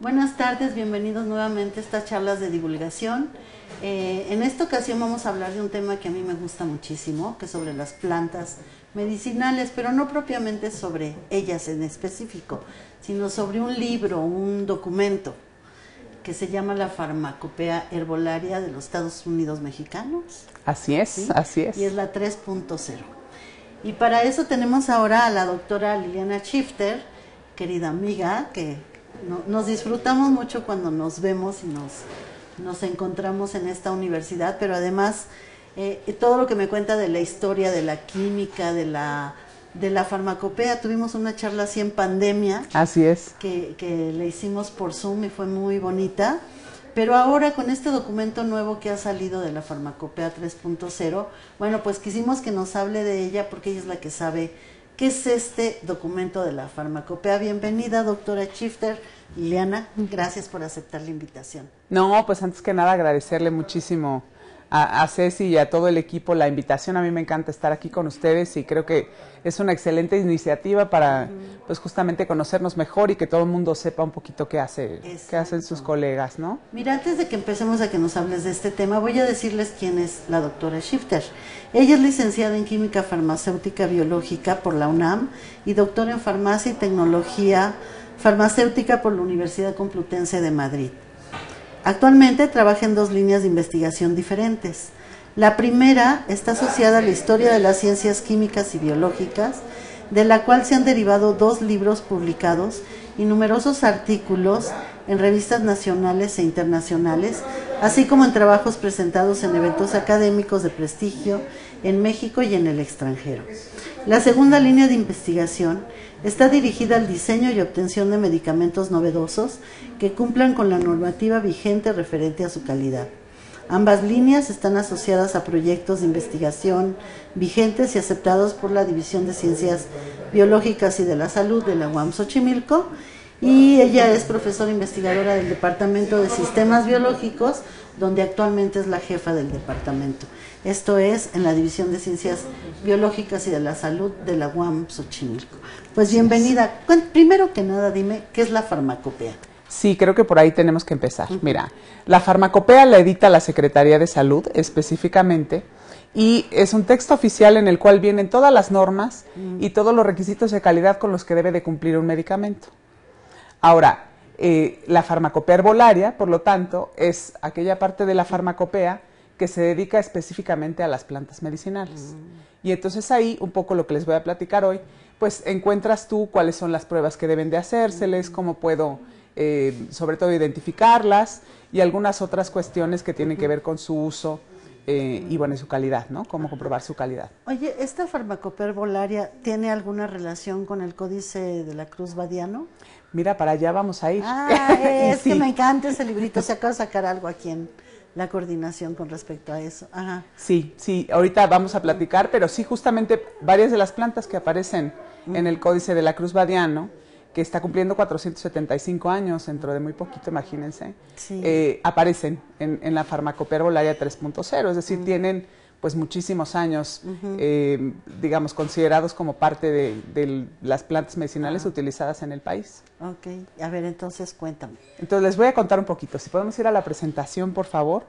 Buenas tardes, bienvenidos nuevamente a estas charlas de divulgación. En esta ocasión vamos a hablar de un tema que a mí me gusta muchísimo, que es sobre las plantas medicinales, pero no propiamente sobre ellas en específico, sino sobre un libro, un documento que se llama la Farmacopea Herbolaria de los Estados Unidos Mexicanos. Así es, ¿sí? Así es. Y es la 3.0. Y para eso tenemos ahora a la doctora Liliana Schifter, querida amiga, que nos disfrutamos mucho cuando nos vemos y nos encontramos en esta universidad, pero además todo lo que me cuenta de la historia, de la química, de la farmacopea. Tuvimos una charla así en pandemia. Así es. Que le hicimos por Zoom y fue muy bonita. Pero ahora con este documento nuevo que ha salido de la Farmacopea 3.0, bueno, pues quisimos que nos hable de ella porque ella es la que sabe qué es este documento de la Farmacopea. Bienvenida, doctora Schifter. Liliana, gracias por aceptar la invitación. No, pues antes que nada agradecerle muchísimo a Ceci y a todo el equipo la invitación. A mí me encanta estar aquí con ustedes y creo que es una excelente iniciativa para pues justamente conocernos mejor y que todo el mundo sepa un poquito qué hacen sus colegas, ¿no? Mira, antes de que empecemos a que nos hables de este tema, voy a decirles quién es la doctora Schifter. Ella es licenciada en Química Farmacéutica Biológica por la UNAM y doctora en Farmacia y Tecnología Farmacéutica por la Universidad Complutense de Madrid. Actualmente trabaja en dos líneas de investigación diferentes. La primera está asociada a la historia de las ciencias químicas y biológicas, de la cual se han derivado 2 libros publicados y numerosos artículos en revistas nacionales e internacionales, así como en trabajos presentados en eventos académicos de prestigio en México y en el extranjero. La segunda línea de investigación está dirigida al diseño y obtención de medicamentos novedosos que cumplan con la normativa vigente referente a su calidad. Ambas líneas están asociadas a proyectos de investigación vigentes y aceptados por la División de Ciencias Biológicas y de la Salud de la UAM Xochimilco, y ella es profesora investigadora del Departamento de Sistemas Biológicos, donde actualmente es la jefa del departamento. Esto es en la División de Ciencias Biológicas y de la Salud de la UAM Xochimilco. Pues bienvenida. Primero que nada, dime, ¿qué es la farmacopea? Sí, creo que por ahí tenemos que empezar. Mira, la farmacopea la edita la Secretaría de Salud específicamente y es un texto oficial en el cual vienen todas las normas y todos los requisitos de calidad con los que debe de cumplir un medicamento. Ahora, la farmacopea herbolaria, por lo tanto, es aquella parte de la farmacopea que se dedica específicamente a las plantas medicinales. Y entonces ahí, un poco lo que les voy a platicar hoy, pues encuentras tú cuáles son las pruebas que deben de hacérseles, cómo puedo, sobre todo, identificarlas y algunas otras cuestiones que tienen que ver con su uso y, bueno, y su calidad, ¿no? Cómo comprobar su calidad. Oye, ¿esta farmacopea herbolaria tiene alguna relación con el Códice de la Cruz Badiano? Mira, para allá vamos a ir. Ah, es sí. Que me encanta ese librito. Se acaba de sacar algo aquí en la coordinación con respecto a eso. Ajá. Sí, sí, ahorita vamos a platicar, pero sí, justamente varias de las plantas que aparecen en el Códice de la Cruz Badiano, que está cumpliendo 475 años dentro de muy poquito, imagínense, aparecen en la farmacopea herbolaria 3.0, es decir, tienen pues muchísimos años, digamos, considerados como parte de las plantas medicinales utilizadas en el país. Ok, a ver, entonces cuéntame. Entonces les voy a contar un poquito. Si podemos ir a la presentación, por favor.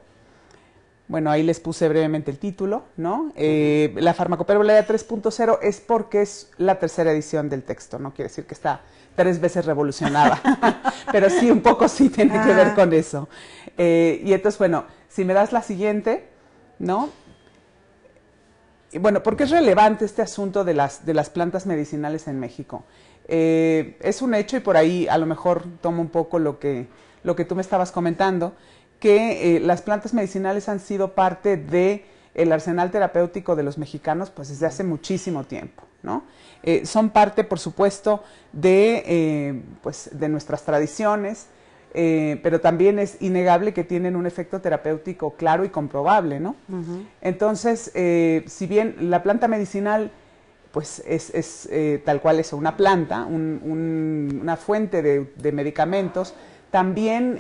Bueno, ahí les puse brevemente el título, ¿no? La Farmacopea Herbolaria 3.0 es porque es la tercera edición del texto, no quiere decir que está 3 veces revolucionada, pero sí, un poco sí tiene que ver con eso. Y entonces, bueno, si me das la siguiente, ¿no? Y bueno, ¿por qué es relevante este asunto de las plantas medicinales en México? Es un hecho, y por ahí a lo mejor tomo un poco lo que tú me estabas comentando, que las plantas medicinales han sido parte del arsenal terapéutico de los mexicanos pues desde hace muchísimo tiempo, ¿no? Son parte, por supuesto, de nuestras tradiciones, pero también es innegable que tienen un efecto terapéutico claro y comprobable, ¿no? Entonces, si bien la planta medicinal pues es tal cual eso, una planta, una fuente de medicamentos, también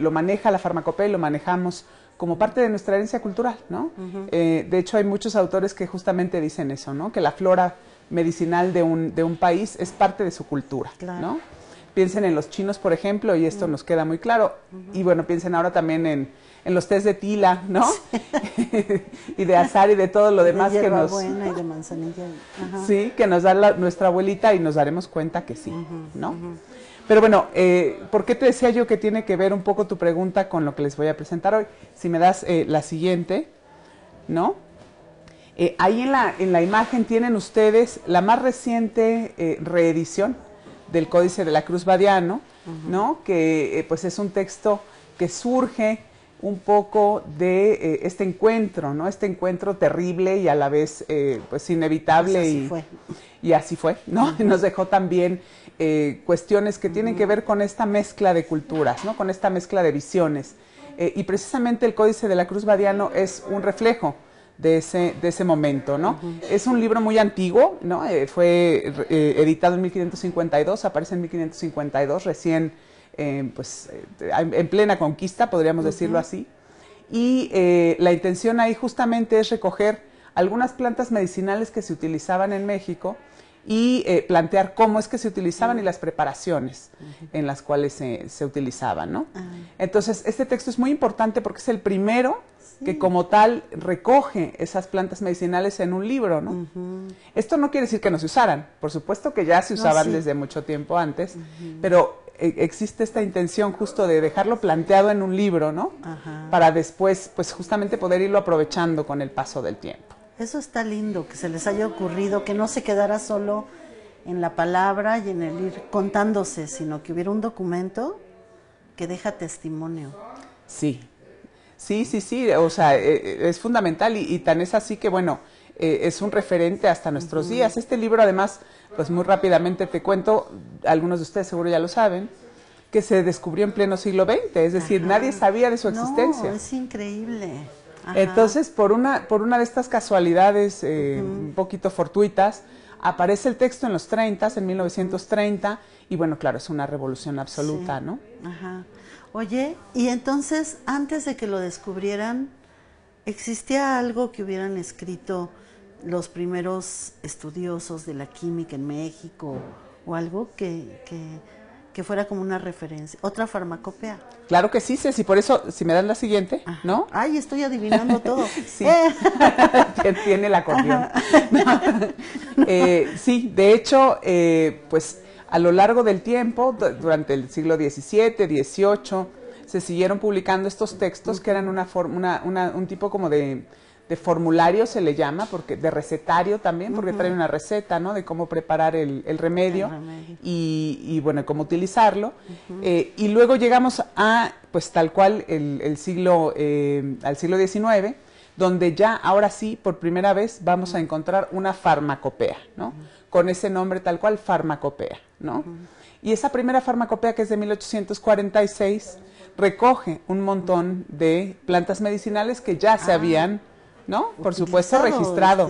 lo maneja la farmacopea y lo manejamos como parte de nuestra herencia cultural, ¿no? De hecho, hay muchos autores que justamente dicen eso, ¿no? Que la flora medicinal de un país es parte de su cultura, ¿no? Piensen en los chinos, por ejemplo, y esto nos queda muy claro. Y bueno, piensen ahora también en los tés de tila, ¿no? Sí. Y de azar y de todo lo demás que nos... buena y de manzanilla. Sí, que nos da nuestra abuelita y nos daremos cuenta que sí, ¿no? Pero bueno, ¿por qué te decía yo que tiene que ver un poco tu pregunta con lo que les voy a presentar hoy? Si me das la siguiente, ¿no? Ahí en la imagen tienen ustedes la más reciente reedición del Códice de la Cruz Badiano, ¿no? Que pues es un texto que surge un poco de este encuentro, ¿no? Este encuentro terrible y a la vez pues inevitable. Pues así fue. Y así fue, ¿no? Nos dejó también cuestiones que tienen que ver con esta mezcla de culturas, ¿no? Con esta mezcla de visiones. Y precisamente el Códice de la Cruz Badiano es un reflejo de ese momento, ¿no? Es un libro muy antiguo, ¿no? Fue editado en 1552, aparece en 1552, recién, en plena conquista, podríamos decirlo así. Y la intención ahí justamente es recoger algunas plantas medicinales que se utilizaban en México y plantear cómo es que se utilizaban y las preparaciones en las cuales se utilizaban, ¿no? Entonces, este texto es muy importante porque es el primero que como tal recoge esas plantas medicinales en un libro, ¿no? Esto no quiere decir que no se usaran, por supuesto que ya se usaban desde mucho tiempo antes, pero existe esta intención justo de dejarlo planteado en un libro, ¿no? Para después, pues justamente poder irlo aprovechando con el paso del tiempo. Eso está lindo, que se les haya ocurrido, que no se quedara solo en la palabra y en el ir contándose, sino que hubiera un documento que deja testimonio. Sí, o sea, es fundamental y tan es así que, bueno, es un referente hasta nuestros días. Este libro, además, pues muy rápidamente te cuento, algunos de ustedes seguro ya lo saben, que se descubrió en pleno siglo XX, es decir, nadie sabía de su existencia. No, es increíble. Entonces, por una de estas casualidades un poquito fortuitas, aparece el texto en los 30, en 1930, y bueno, claro, es una revolución absoluta, ¿no? Oye, y entonces, antes de que lo descubrieran, ¿existía algo que hubieran escrito los primeros estudiosos de la química en México o algo que fuera como una referencia? ¿Otra farmacopea? Claro que sí, Ceci, por eso, si me dan la siguiente, ¿no? Ay, estoy adivinando todo. Sí, tiene el acordeón. Sí, de hecho, pues a lo largo del tiempo, durante el siglo XVII, XVIII, se siguieron publicando estos textos que eran un tipo como de formulario, se le llama, porque de recetario también, porque trae una receta, ¿no? De cómo preparar el remedio y bueno, cómo utilizarlo. Y luego llegamos a, pues tal cual, al siglo XIX, donde ya, ahora sí, por primera vez, vamos a encontrar una farmacopea, ¿no? Con ese nombre tal cual, farmacopea, ¿no? Y esa primera farmacopea, que es de 1846, recoge un montón de plantas medicinales que ya se habían, ¿no? Por supuesto, registrado,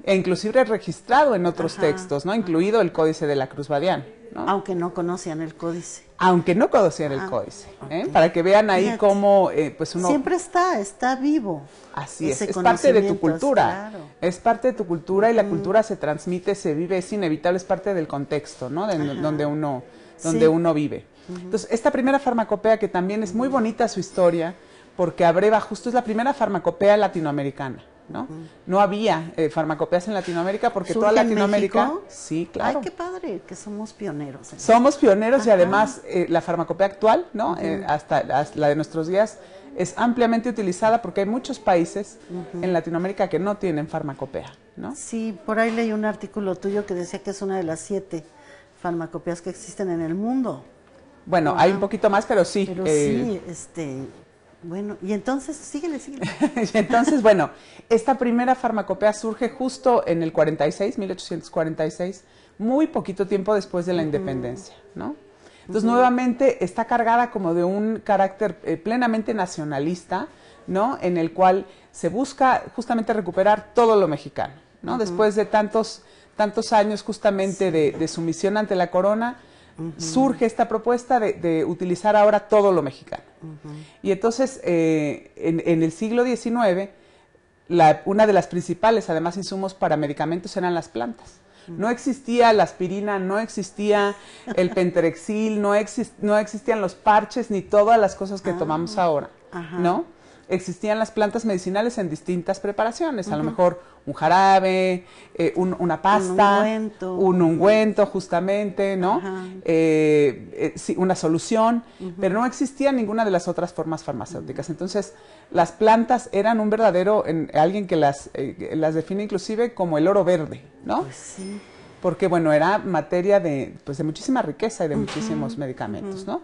e inclusive registrado en otros textos, ¿no? Incluido el Códice de la Cruz Badiano, ¿no? Aunque no conocían el códice. Aunque no conocían el códice, para que vean ahí Fíjate. cómo pues uno... Siempre está vivo. Así ese es parte de tu conocimiento, cultura, claro. es parte de tu cultura y la cultura se transmite, se vive, es inevitable, es parte del contexto, ¿no? Donde uno vive. Entonces, esta primera farmacopea, que también es muy bonita su historia, porque abreva, justo es la primera farmacopea latinoamericana, ¿no? No había farmacopeas en Latinoamérica porque toda Latinoamérica... México? Sí, claro. Ay, qué padre, que somos pioneros. Somos pioneros y además la farmacopea actual, ¿no? Hasta la de nuestros días, es ampliamente utilizada porque hay muchos países en Latinoamérica que no tienen farmacopea, ¿no? Sí, por ahí leí un artículo tuyo que decía que es una de las 7 farmacopeas que existen en el mundo. Bueno, hay un poquito más, pero sí. Pero sí, bueno, y entonces, síguele. Entonces, bueno, esta primera farmacopea surge justo en el 1846, muy poquito tiempo después de la independencia, ¿no? Entonces, nuevamente, está cargada como de un carácter plenamente nacionalista, ¿no? En el cual se busca justamente recuperar todo lo mexicano, ¿no? Después de tantos años justamente de sumisión ante la corona, surge esta propuesta de utilizar ahora todo lo mexicano. Y entonces, en el siglo XIX, una de las principales, además, insumos para medicamentos eran las plantas. No existía la aspirina, no existía el penterexil, no existían los parches ni todas las cosas que tomamos ahora, ¿no? Existían las plantas medicinales en distintas preparaciones, a lo mejor un jarabe, una pasta, un ungüento justamente, ¿no? Sí, una solución, pero no existía ninguna de las otras formas farmacéuticas. Entonces, las plantas eran un verdadero, alguien que las define inclusive como el oro verde, ¿no? Pues sí. Porque, bueno, era materia de muchísima riqueza y de muchísimos medicamentos, ¿no?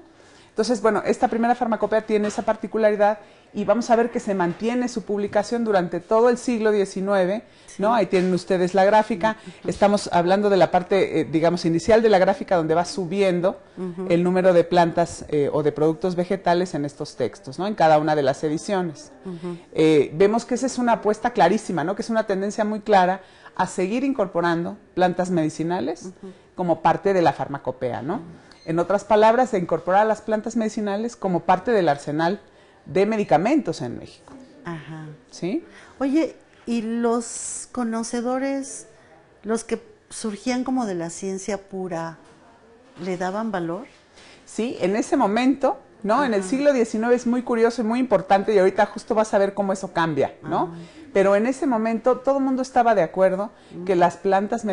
Entonces, bueno, esta primera farmacopea tiene esa particularidad y vamos a ver que se mantiene su publicación durante todo el siglo XIX, ¿no? Ahí tienen ustedes la gráfica. Estamos hablando de la parte, digamos, inicial de la gráfica donde va subiendo el número de plantas o de productos vegetales en estos textos, ¿no? En cada una de las ediciones. Vemos que esa es una apuesta clarísima, ¿no? Que es una tendencia muy clara a seguir incorporando plantas medicinales como parte de la farmacopea, ¿no? En otras palabras, de incorporar las plantas medicinales como parte del arsenal de medicamentos en México. Ajá. ¿Sí? Oye, ¿y los conocedores, los que surgían como de la ciencia pura, le daban valor? Sí, en ese momento, ¿no? En el siglo XIX es muy curioso y muy importante y ahorita justo vas a ver cómo eso cambia, ¿no? Pero en ese momento todo el mundo estaba de acuerdo que las plantas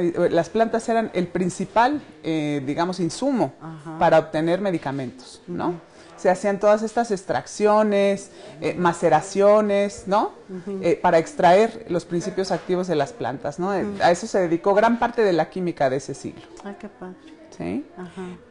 eran el principal, digamos, insumo para obtener medicamentos, ¿no? Se hacían todas estas extracciones, maceraciones, ¿no? Para extraer los principios activos de las plantas, ¿no? A eso se dedicó gran parte de la química de ese siglo. Ah, qué padre. ¿Sí?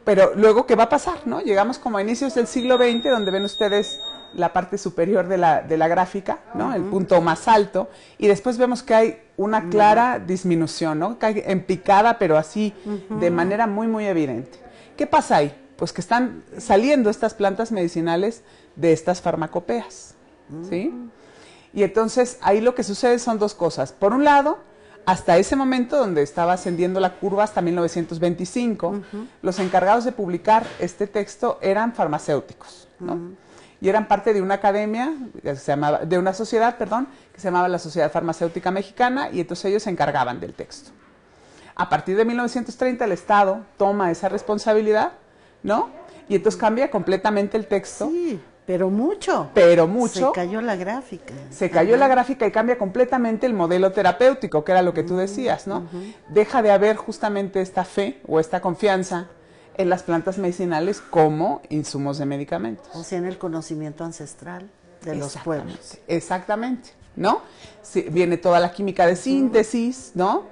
Pero luego, ¿qué va a pasar, no? Llegamos como a inicios del siglo XX, donde ven ustedes la parte superior de la gráfica, ¿no? El punto más alto, y después vemos que hay una clara disminución, ¿no? Cae en picada, pero así, de manera muy, muy evidente. ¿Qué pasa ahí? Pues que están saliendo estas plantas medicinales de estas farmacopeas, ¿sí? Y entonces, ahí lo que sucede son dos cosas. Por un lado, hasta ese momento, donde estaba ascendiendo la curva hasta 1925, los encargados de publicar este texto eran farmacéuticos, ¿no? Y eran parte de una academia, de una sociedad, perdón, que se llamaba la Sociedad Farmacéutica Mexicana, y entonces ellos se encargaban del texto. A partir de 1930 el Estado toma esa responsabilidad, ¿no? Y entonces cambia completamente el texto. Sí, pero mucho. Pero mucho. Se cayó la gráfica. Se cayó la gráfica y cambia completamente el modelo terapéutico, que era lo que tú decías, ¿no? Deja de haber justamente esta fe o esta confianza en las plantas medicinales como insumos de medicamentos. O sea, en el conocimiento ancestral de los pueblos. Exactamente, ¿no? Sí, viene toda la química de síntesis, ¿no?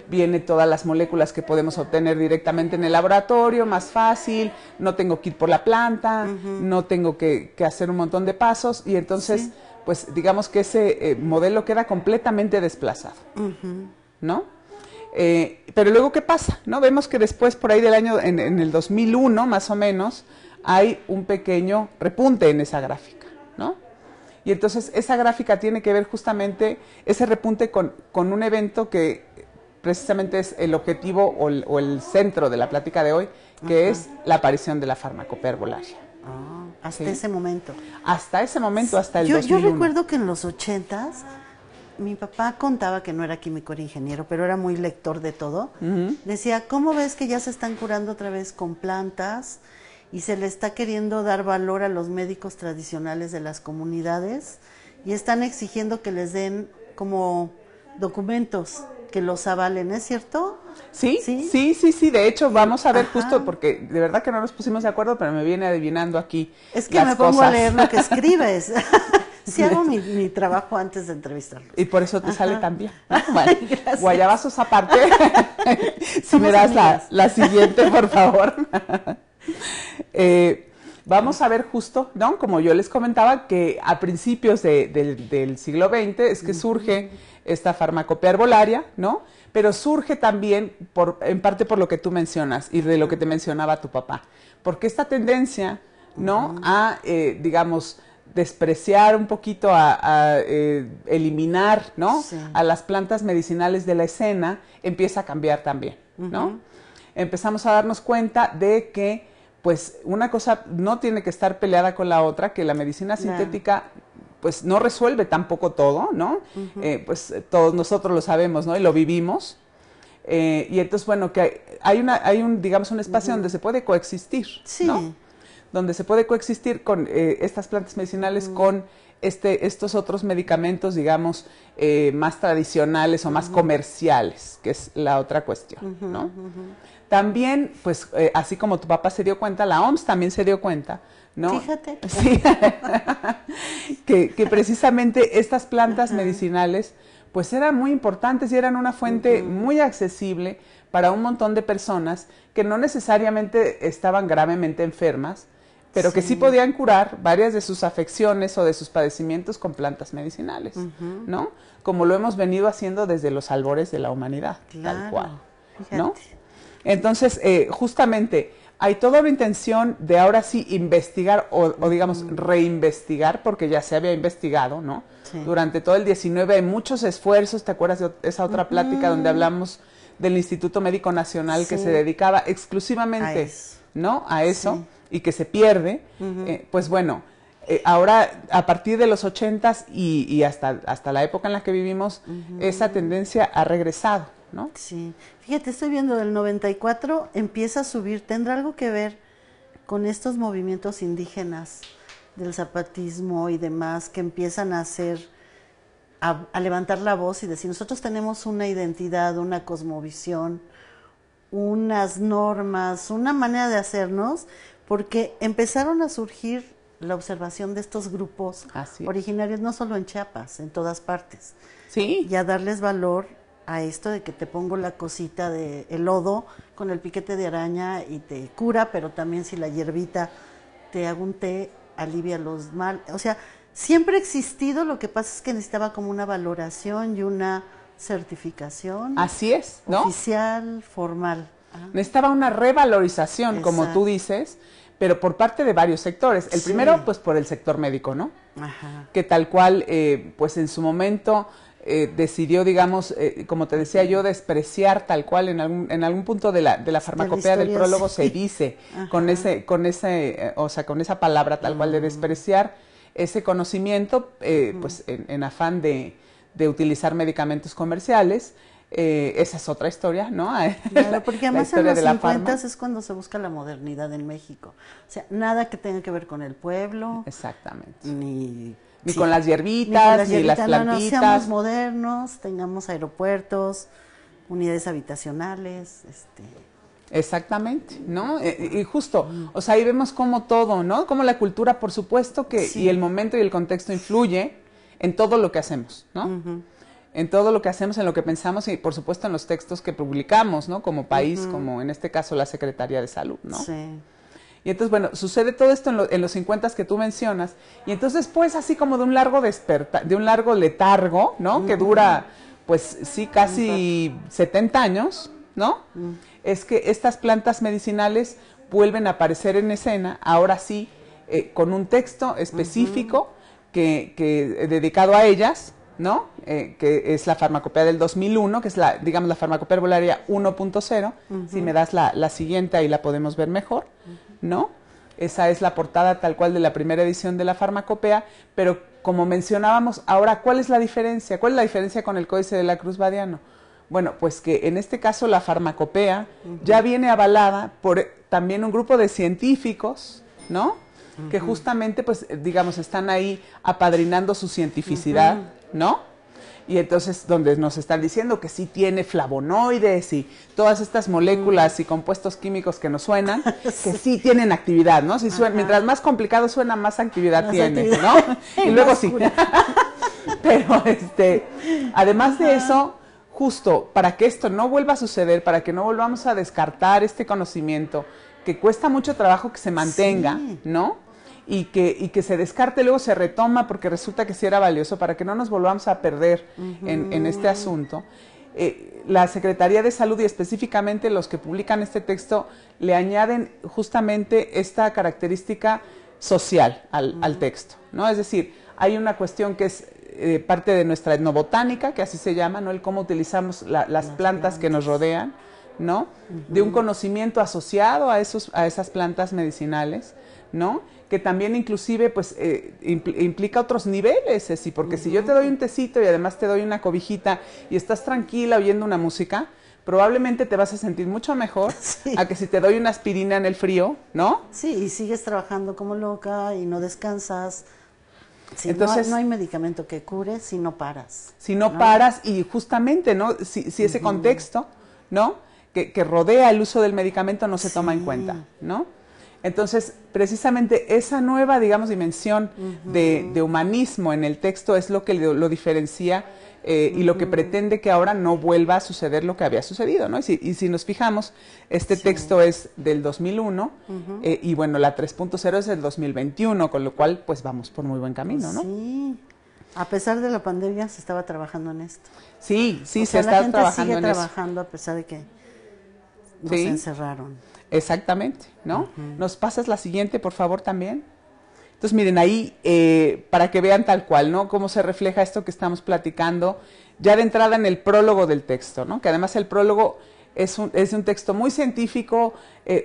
Viene todas las moléculas que podemos obtener directamente en el laboratorio, más fácil, no tengo que ir por la planta, no tengo que hacer un montón de pasos, y entonces, pues digamos que ese modelo queda completamente desplazado, ¿no? Pero luego, ¿qué pasa? ¿No? Vemos que después, por ahí del año, en el 2001 más o menos, hay un pequeño repunte en esa gráfica, ¿no? Y entonces esa gráfica tiene que ver justamente, ese repunte con un evento que precisamente es el objetivo o el centro de la plática de hoy, que es la aparición de la farmacopea herbolaria. Hasta ese momento. Hasta ese momento, hasta el yo 2001. Yo recuerdo que en los 80s, mi papá contaba que no era químico, era ingeniero, pero era muy lector de todo. Decía, ¿cómo ves que ya se están curando otra vez con plantas y se le está queriendo dar valor a los médicos tradicionales de las comunidades y están exigiendo que les den como documentos que los avalen, ¿es cierto? Sí, sí. De hecho, vamos a ver justo, porque de verdad que no nos pusimos de acuerdo, pero me viene adivinando aquí. Es que me pongo a leer lo que escribes. Sí hago mi trabajo antes de entrevistarlos. Y por eso te sale tan bien. Bueno, guayabazos aparte. Si me das la siguiente, por favor. Vamos a ver justo, ¿no? Como yo les comentaba, que a principios del siglo XX es que surge esta farmacopea herbolaria, ¿no? Pero surge también en parte por lo que tú mencionas y de lo que te mencionaba tu papá. Porque esta tendencia, ¿no? A, digamos, despreciar un poquito, a eliminar, ¿no? Sí. A las plantas medicinales de la escena, empieza a cambiar también, ¿no? Empezamos a darnos cuenta de que, pues, una cosa no tiene que estar peleada con la otra, que la medicina sintética, pues, no resuelve tampoco todo, ¿no? Pues, todos nosotros lo sabemos, ¿no? Y lo vivimos. Y entonces, bueno, que hay un, digamos, un espacio donde se puede coexistir, ¿no? Donde se puede coexistir con estas plantas medicinales con estos otros medicamentos, digamos, más tradicionales o más comerciales, que es la otra cuestión, ¿no? También, pues, así como tu papá se dio cuenta, la OMS también se dio cuenta, ¿no? Fíjate. Sí, que precisamente estas plantas medicinales, pues eran muy importantes y eran una fuente muy accesible para un montón de personas que no necesariamente estaban gravemente enfermas, pero que sí podían curar varias de sus afecciones o de sus padecimientos con plantas medicinales, ¿no? Como lo hemos venido haciendo desde los albores de la humanidad, tal cual, ¿no? Entonces, justamente, hay toda una intención de ahora sí investigar o digamos, reinvestigar, porque ya se había investigado, ¿no? Durante todo el 19 hay muchos esfuerzos, ¿te acuerdas de esa otra plática donde hablamos del Instituto Médico Nacional que se dedicaba exclusivamente, ¿no? A eso, y que se pierde? Pues bueno, ahora a partir de los 80s y hasta la época en la que vivimos, esa tendencia ha regresado, ¿no? Sí, fíjate, estoy viendo del 94, empieza a subir, ¿tendrá algo que ver con estos movimientos indígenas del zapatismo y demás que empiezan a hacer, a levantar la voz y decir, nosotros tenemos una identidad, una cosmovisión, unas normas, una manera de hacernos, porque empezaron a surgir la observación de estos grupos originarios, no solo en Chiapas, en todas partes. Sí. Y a darles valor a esto de que te pongo la cosita de el lodo con el piquete de araña y te cura, pero también si la hierbita te hago un té, alivia los males. O sea, siempre ha existido, lo que pasa es que necesitaba como una valoración y una certificación. Así es, ¿no? Oficial, formal. Necesitaba una revalorización, como tú dices, pero por parte de varios sectores. El primero, pues por el sector médico, ¿no? Que tal cual, pues en su momento decidió, digamos, como te decía yo, despreciar tal cual en algún punto de la farmacopea del prólogo se dice, con esa palabra tal cual de despreciar ese conocimiento, pues en afán de utilizar medicamentos comerciales. Esa es otra historia, ¿no? Claro, porque además en los 50 es cuando se busca la modernidad en México. O sea, nada que tenga que ver con el pueblo. Exactamente. Ni con las hierbitas, ni las plantitas. No, seamos modernos, tengamos aeropuertos, unidades habitacionales, Exactamente, ¿no? Y justo, o sea, ahí vemos cómo todo, ¿no? Cómo la cultura, por supuesto que, y el momento y el contexto influye en todo lo que hacemos, ¿no? En todo lo que hacemos, en lo que pensamos y, por supuesto, en los textos que publicamos, ¿no? Como país, como en este caso la Secretaría de Salud, ¿no? Sí. Y entonces, bueno, sucede todo esto en los 50s que tú mencionas, y entonces, pues, así como de un largo letargo, ¿no? Que dura, pues, sí, casi 70 años, ¿no? Es que estas plantas medicinales vuelven a aparecer en escena, ahora sí, con un texto específico que dedicado a ellas, ¿no? Que es la farmacopea del 2001, que es la, digamos, la farmacopea herbolaria 1.0. Si me das la siguiente, ahí la podemos ver mejor, ¿no? Esa es la portada tal cual de la primera edición de la farmacopea, pero como mencionábamos, ahora, ¿cuál es la diferencia? ¿Cuál es la diferencia con el Códice de la Cruz Badiano? Bueno, pues que en este caso la farmacopea ya viene avalada por también un grupo de científicos, ¿no? Que justamente, pues, digamos, están ahí apadrinando su cientificidad, ¿no? Y entonces, donde nos están diciendo que sí tiene flavonoides y todas estas moléculas y compuestos químicos que nos suenan, que sí tienen actividad, ¿no? Si mientras más complicado suena, más actividad tiene, ¿no? Y luego sí. Pero, además de eso, justo para que esto no vuelva a suceder, para que no volvamos a descartar este conocimiento, que cuesta mucho trabajo que se mantenga, ¿no? Y que se descarte, luego se retoma porque resulta que sí era valioso, para que no nos volvamos a perder en este asunto. La Secretaría de Salud y específicamente los que publican este texto le añaden justamente esta característica social al texto, ¿no? Es decir, hay una cuestión que es parte de nuestra etnobotánica, que así se llama, ¿no? El cómo utilizamos las plantas que nos rodean, ¿no? De un conocimiento asociado a esas plantas medicinales, ¿no? Que también inclusive pues implica otros niveles, Ceci, porque si yo te doy un tecito y además te doy una cobijita y estás tranquila oyendo una música, probablemente te vas a sentir mucho mejor a que si te doy una aspirina en el frío, ¿no? Sí, y sigues trabajando como loca y no descansas. Sí, entonces, no hay medicamento que cure si no paras. Si no paras, y justamente, ¿no? Si ese contexto, ¿no? Que rodea el uso del medicamento no se toma en cuenta, ¿no? Entonces, precisamente esa nueva, digamos, dimensión de humanismo en el texto es lo que lo diferencia y lo que pretende que ahora no vuelva a suceder lo que había sucedido, ¿no? Y si nos fijamos, este texto es del 2001 y bueno, la 3.0 es del 2021, con lo cual, pues vamos por muy buen camino, ¿no? Sí, a pesar de la pandemia se estaba trabajando en esto. Sí, se está trabajando en eso. La gente sigue trabajando a pesar de que nos encerraron. Exactamente, ¿no? ¿Nos pasas la siguiente, por favor, también? Entonces, miren, ahí, para que vean tal cual, ¿no? Cómo se refleja esto que estamos platicando, ya de entrada en el prólogo del texto, ¿no? Que además el prólogo es un texto muy científico.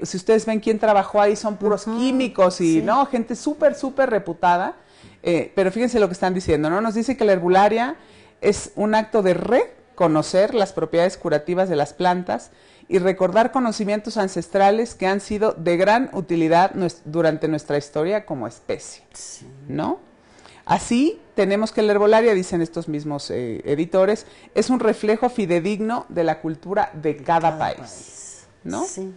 Si ustedes ven quién trabajó ahí, son puros químicos y, ¿no? Gente súper reputada. Pero fíjense lo que están diciendo, ¿no? Nos dice que la herbolaria es un acto de reconocer las propiedades curativas de las plantas y recordar conocimientos ancestrales que han sido de gran utilidad durante nuestra historia como especie, ¿no? Así, tenemos que la herbolaria, dicen estos mismos editores, es un reflejo fidedigno de la cultura de cada país, ¿no? Sí.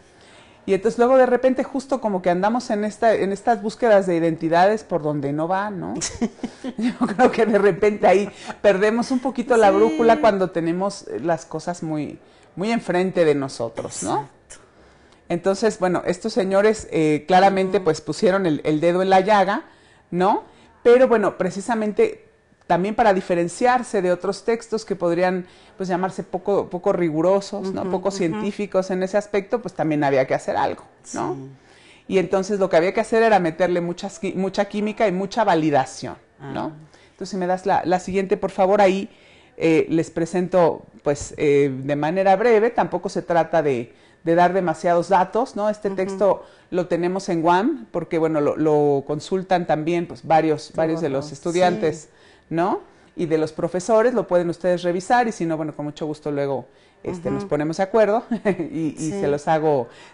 Y entonces luego de repente justo como que andamos en estas búsquedas de identidades por donde no va, ¿no? Yo creo que de repente ahí perdemos un poquito la brújula cuando tenemos las cosas muy enfrente de nosotros, ¿no? Exacto. Entonces, bueno, estos señores claramente pues pusieron el dedo en la llaga, ¿no? Pero bueno, precisamente también para diferenciarse de otros textos que podrían pues llamarse poco rigurosos, ¿no? Poco científicos en ese aspecto, pues también había que hacer algo, ¿no? Sí. Y entonces lo que había que hacer era meterle mucha química y mucha validación, ¿no? Entonces, si me das la siguiente, por favor, ahí les presento pues de manera breve, tampoco se trata de dar demasiados datos, ¿no? Este texto lo tenemos en UAM, porque bueno, lo consultan también pues varios de los estudiantes, ¿no? Y de los profesores, lo pueden ustedes revisar, y si no, bueno, con mucho gusto luego nos ponemos de acuerdo y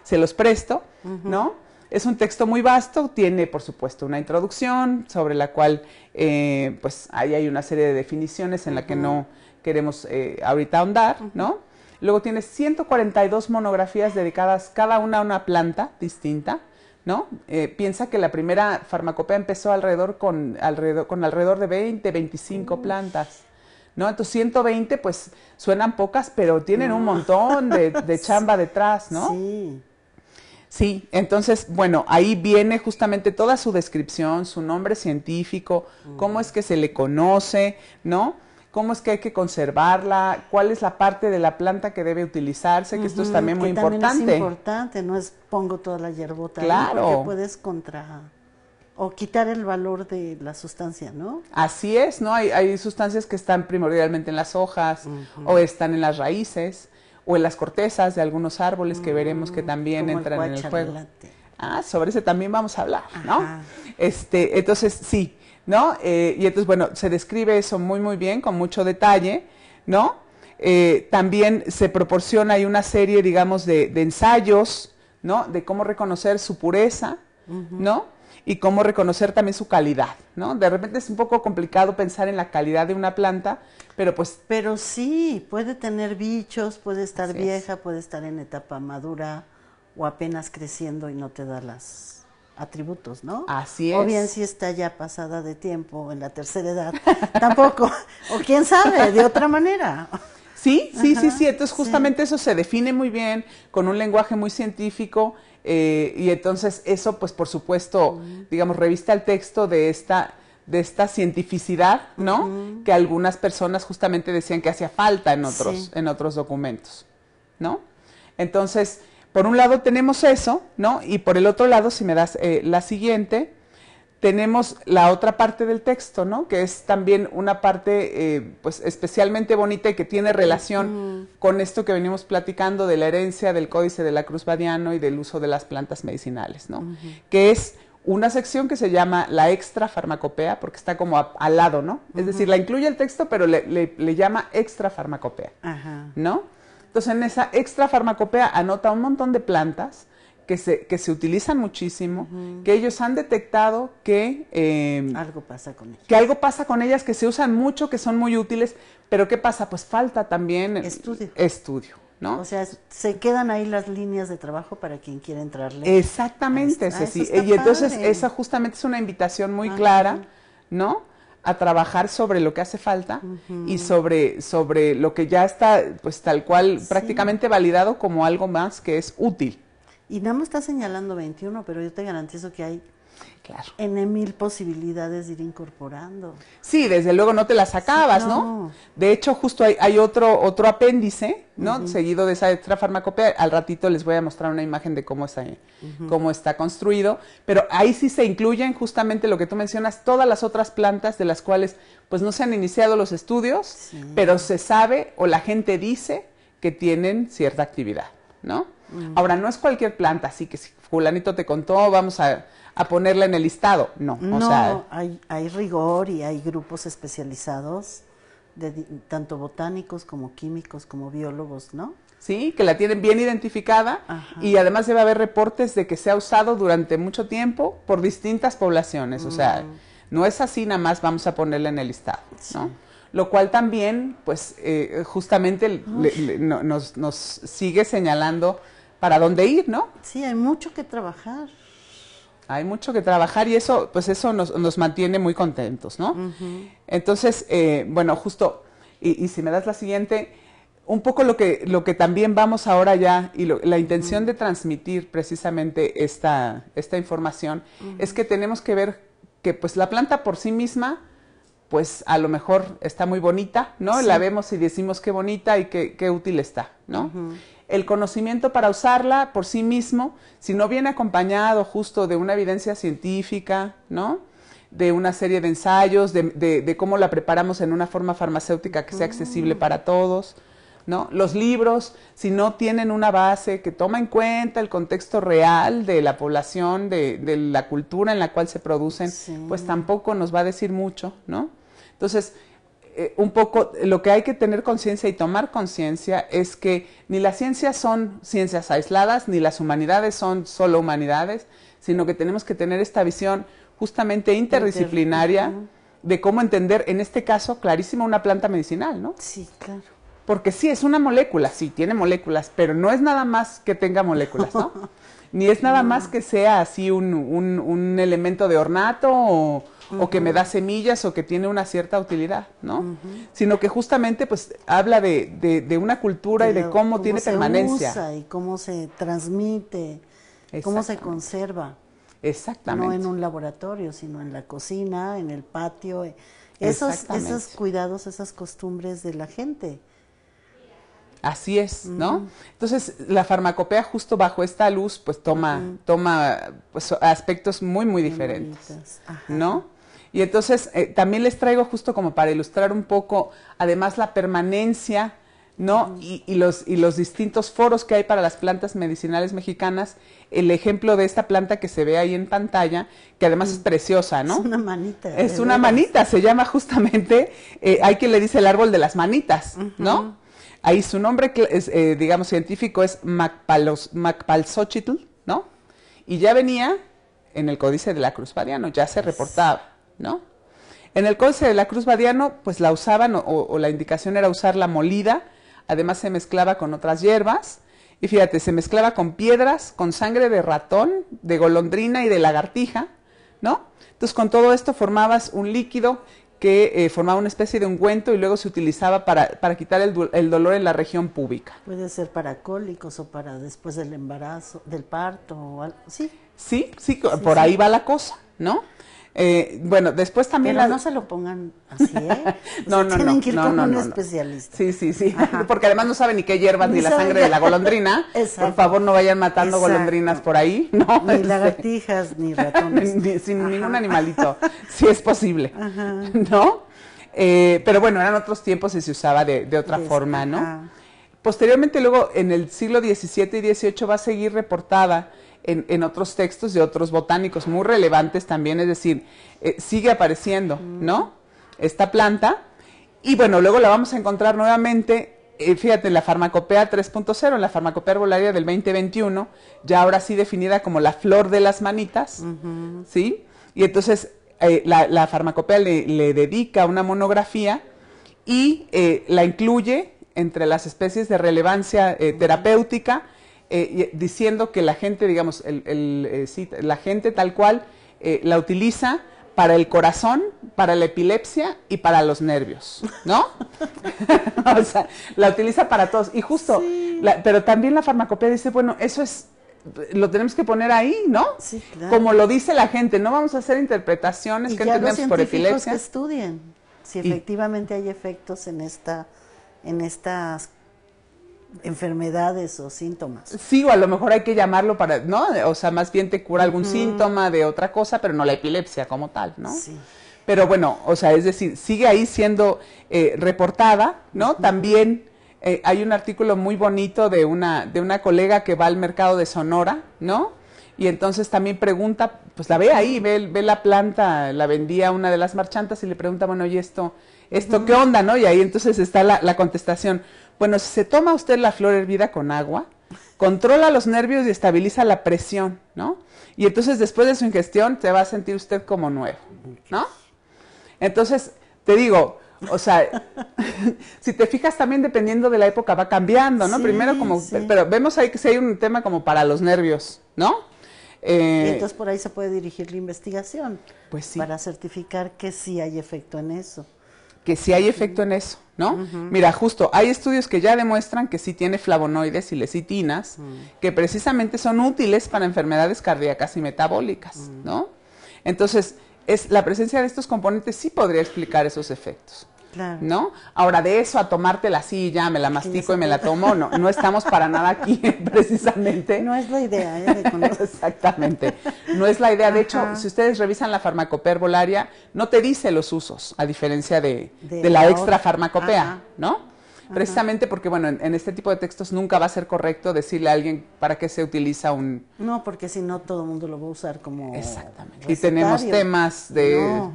se los presto, ¿no? Es un texto muy vasto, tiene por supuesto una introducción sobre la cual pues ahí hay una serie de definiciones en la que no queremos ahorita ahondar, ¿no? Luego tiene 142 monografías dedicadas cada una a una planta distinta, ¿no? Piensa que la primera farmacopea empezó con alrededor de 20, 25 plantas, ¿no? Entonces 120 pues suenan pocas, pero tienen un montón de chamba detrás, ¿no? Sí. Sí, entonces, bueno, ahí viene justamente toda su descripción, su nombre científico, cómo es que se le conoce, ¿no? Cómo es que hay que conservarla, cuál es la parte de la planta que debe utilizarse, que esto es también muy importante. También es importante, no es pongo toda la hierbota, claro, ahí porque puedes O quitar el valor de la sustancia, ¿no? Así es, ¿no? Hay sustancias que están primordialmente en las hojas, o están en las raíces, o en las cortezas de algunos árboles que veremos que también como entran en el fuego. cuacharlate. Sobre ese también vamos a hablar, ¿no? Ajá. Entonces, sí, ¿no? Y entonces, bueno, se describe eso muy, muy bien, con mucho detalle, ¿no? También se proporciona ahí una serie, digamos, de ensayos, ¿no? De cómo reconocer su pureza, ¿no? Y cómo reconocer también su calidad, ¿no? De repente es un poco complicado pensar en la calidad de una planta, pero pues... Pero sí, puede tener bichos, puede estar Así vieja, puede estar en etapa madura o apenas creciendo y no te da los atributos, ¿no? Así O es. bien si está ya pasada de tiempo, en la tercera edad, tampoco. O quién sabe, de otra manera. Sí. Entonces sí. justamente eso se define muy bien, con un lenguaje muy científico, y entonces eso, pues por supuesto, digamos, revista el texto de esta cientificidad, ¿no? Que algunas personas justamente decían que hacía falta en otros documentos, ¿no? Entonces, por un lado tenemos eso, ¿no? Y por el otro lado, si me das la siguiente, tenemos la otra parte del texto, ¿no? Que es también una parte, pues, especialmente bonita y que tiene relación con esto que venimos platicando de la herencia del Códice de la Cruz Badiano y del uso de las plantas medicinales, ¿no? Que es una sección que se llama la extra farmacopea, porque está como al lado, ¿no? Es decir, la incluye el texto, pero le llama extra farmacopea, ¿no? Entonces, en esa extra farmacopea anota un montón de plantas que se utilizan muchísimo, que ellos han detectado que... algo pasa con ellas. Que algo pasa con ellas, que se usan mucho, que son muy útiles, pero ¿qué pasa? Pues falta también... Estudio, ¿no? O sea, se quedan ahí las líneas de trabajo para quien quiera entrarle. Exactamente, Ceci. Y entonces esa justamente es una invitación muy clara, ¿no? A trabajar sobre lo que hace falta y sobre lo que ya está, pues tal cual, prácticamente validado como algo más que es útil. Y nada más está señalando 21, pero yo te garantizo que hay Claro. N mil posibilidades de ir incorporando. Sí, desde luego no te las acabas, sí, ¿no? De hecho, justo hay otro apéndice, ¿no? Seguido de esa extra farmacopea. Al ratito les voy a mostrar una imagen de cómo está construido. Pero ahí sí se incluyen justamente lo que tú mencionas, todas las otras plantas de las cuales pues no se han iniciado los estudios, pero se sabe o la gente dice que tienen cierta actividad, ¿no? Ahora, no es cualquier planta, así que si fulanito te contó, vamos a ponerla en el listado. No, o sea, hay rigor y hay grupos especializados, tanto botánicos como químicos, como biólogos, ¿no? Sí, que la tienen bien identificada. Y además debe haber reportes de que se ha usado durante mucho tiempo por distintas poblaciones. O sea, no es así nada más vamos a ponerla en el listado, ¿no? Lo cual también, pues, justamente nos sigue señalando para dónde ir, ¿no? Sí, hay mucho que trabajar. Hay mucho que trabajar y eso, pues eso nos mantiene muy contentos, ¿no? Entonces, bueno, justo, y si me das la siguiente, un poco lo que también vamos ahora ya, y la intención de transmitir precisamente esta información, es que tenemos que ver que pues la planta por sí misma, pues a lo mejor está muy bonita, ¿no? La vemos y decimos qué bonita y qué útil está, ¿no? El conocimiento para usarla por sí mismo, si no viene acompañado justo de una evidencia científica, ¿no? De una serie de ensayos, de cómo la preparamos en una forma farmacéutica que sea accesible para todos, ¿no? Los libros, si no tienen una base que toma en cuenta el contexto real de la población, de la cultura en la cual se producen, pues tampoco nos va a decir mucho, ¿no? Entonces, un poco lo que hay que tener conciencia y tomar conciencia es que ni las ciencias son ciencias aisladas, ni las humanidades son solo humanidades, sino que tenemos que tener esta visión justamente interdisciplinaria de cómo entender, en este caso, clarísimo, una planta medicinal, ¿no? Sí, claro. Porque sí, es una molécula, sí, tiene moléculas, pero no es nada más que tenga moléculas, ¿no? Ni es nada más que sea así un elemento de ornato o que me da semillas o que tiene una cierta utilidad, ¿no? Sino que justamente pues habla de una cultura y de cómo tiene permanencia. Cómo se usa y cómo se transmite, cómo se conserva. Exactamente. No en un laboratorio, sino en la cocina, en el patio. Esos cuidados, esas costumbres de la gente. Así es, ¿no? Entonces, la farmacopea justo bajo esta luz, pues toma pues, aspectos muy, muy diferentes, ¿no? Y entonces, también les traigo justo como para ilustrar un poco, además, la permanencia, ¿no? Y los distintos foros que hay para las plantas medicinales mexicanas, el ejemplo de esta planta que se ve ahí en pantalla, que además es preciosa, ¿no? Es una manita. Es una manita, se llama justamente, hay quien le dice el árbol de las manitas, ¿no? Ahí su nombre, digamos, científico es Macpalxochitl, ¿no? Y ya venía en el Códice de la Cruz Badiano, ya se reportaba, ¿no? En el Códice de la Cruz Badiano, pues la usaban, o la indicación era usarla molida, además se mezclaba con otras hierbas, y fíjate, se mezclaba con piedras, con sangre de ratón, de golondrina y de lagartija, ¿no? Entonces con todo esto formabas un líquido que formaba una especie de ungüento y luego se utilizaba para quitar el dolor en la región púbica. Puede ser para cólicos o para después del embarazo, del parto o algo, ¿sí? Sí, por ahí va la cosa, ¿no? Bueno, después también... Pero no se lo pongan así, ¿eh? Tienen que ir con un especialista. Sí, porque además no saben ni qué hierbas, ni la sangre de la golondrina. Por favor, no vayan matando golondrinas por ahí, ¿no? Ni lagartijas, ni ratones. Sin ningún animalito, si es posible, ¿no? Pero bueno, eran otros tiempos y se usaba de otra forma, ¿no? Posteriormente, luego, en el siglo XVII y XVIII va a seguir reportada en otros textos de otros botánicos muy relevantes también, es decir, sigue apareciendo, ¿no? Esta planta, y bueno, luego la vamos a encontrar nuevamente, fíjate, en la farmacopea 3.0, en la farmacopea herbolaria del 2021, ya ahora sí definida como la flor de las manitas, ¿sí? Y entonces la farmacopea le dedica una monografía y la incluye entre las especies de relevancia terapéutica, diciendo que la gente, digamos, la gente tal cual la utiliza para el corazón, para la epilepsia y para los nervios, ¿no? O sea, la utiliza para todos. Y justo, pero también la farmacopea dice, bueno, eso lo tenemos que poner ahí, ¿no? Sí, claro. Como lo dice la gente, no vamos a hacer interpretaciones que entendemos por epilepsia. Que estudien si efectivamente hay efectos en estas enfermedades o síntomas. Sí, o a lo mejor hay que llamarlo para, ¿no? O sea, más bien te cura algún síntoma de otra cosa, pero no la epilepsia como tal, ¿no? Sí. Pero bueno, o sea, es decir, sigue ahí siendo reportada, ¿no? También hay un artículo muy bonito de una colega que va al mercado de Sonora, ¿no? Y entonces también pregunta, pues la ve ahí, ve la planta, la vendía una de las marchantas y le pregunta, bueno, ¿y esto qué onda, no? Y ahí entonces está la contestación. Bueno, si se toma usted la flor hervida con agua, controla los nervios y estabiliza la presión, ¿no? Y entonces después de su ingestión se va a sentir usted como nuevo, ¿no? Entonces, te digo, o sea, si te fijas también dependiendo de la época va cambiando, ¿no? Sí, primero pero vemos ahí que sí hay un tema como para los nervios, ¿no? Y entonces por ahí se puede dirigir la investigación. Pues sí. Para certificar que sí hay efecto en eso. Que sí hay efecto en eso, ¿no? Mira, justo, hay estudios que ya demuestran que sí tiene flavonoides y lecitinas, que precisamente son útiles para enfermedades cardíacas y metabólicas, ¿no? Entonces, la presencia de estos componentes sí podría explicar esos efectos. Claro. ¿No? Ahora, de eso a tomártela así, ya me la mastico y me la tomo, no estamos para nada aquí, precisamente. No es la idea, ¿eh? Exactamente, no es la idea. De hecho, si ustedes revisan la farmacopea herbolaria, no te dice los usos, a diferencia de la extra farmacopea, ¿no? Precisamente porque, bueno, en este tipo de textos nunca va a ser correcto decirle a alguien para qué se utiliza un... No, porque si no todo el mundo lo va a usar como... Exactamente. Recetario. Y tenemos temas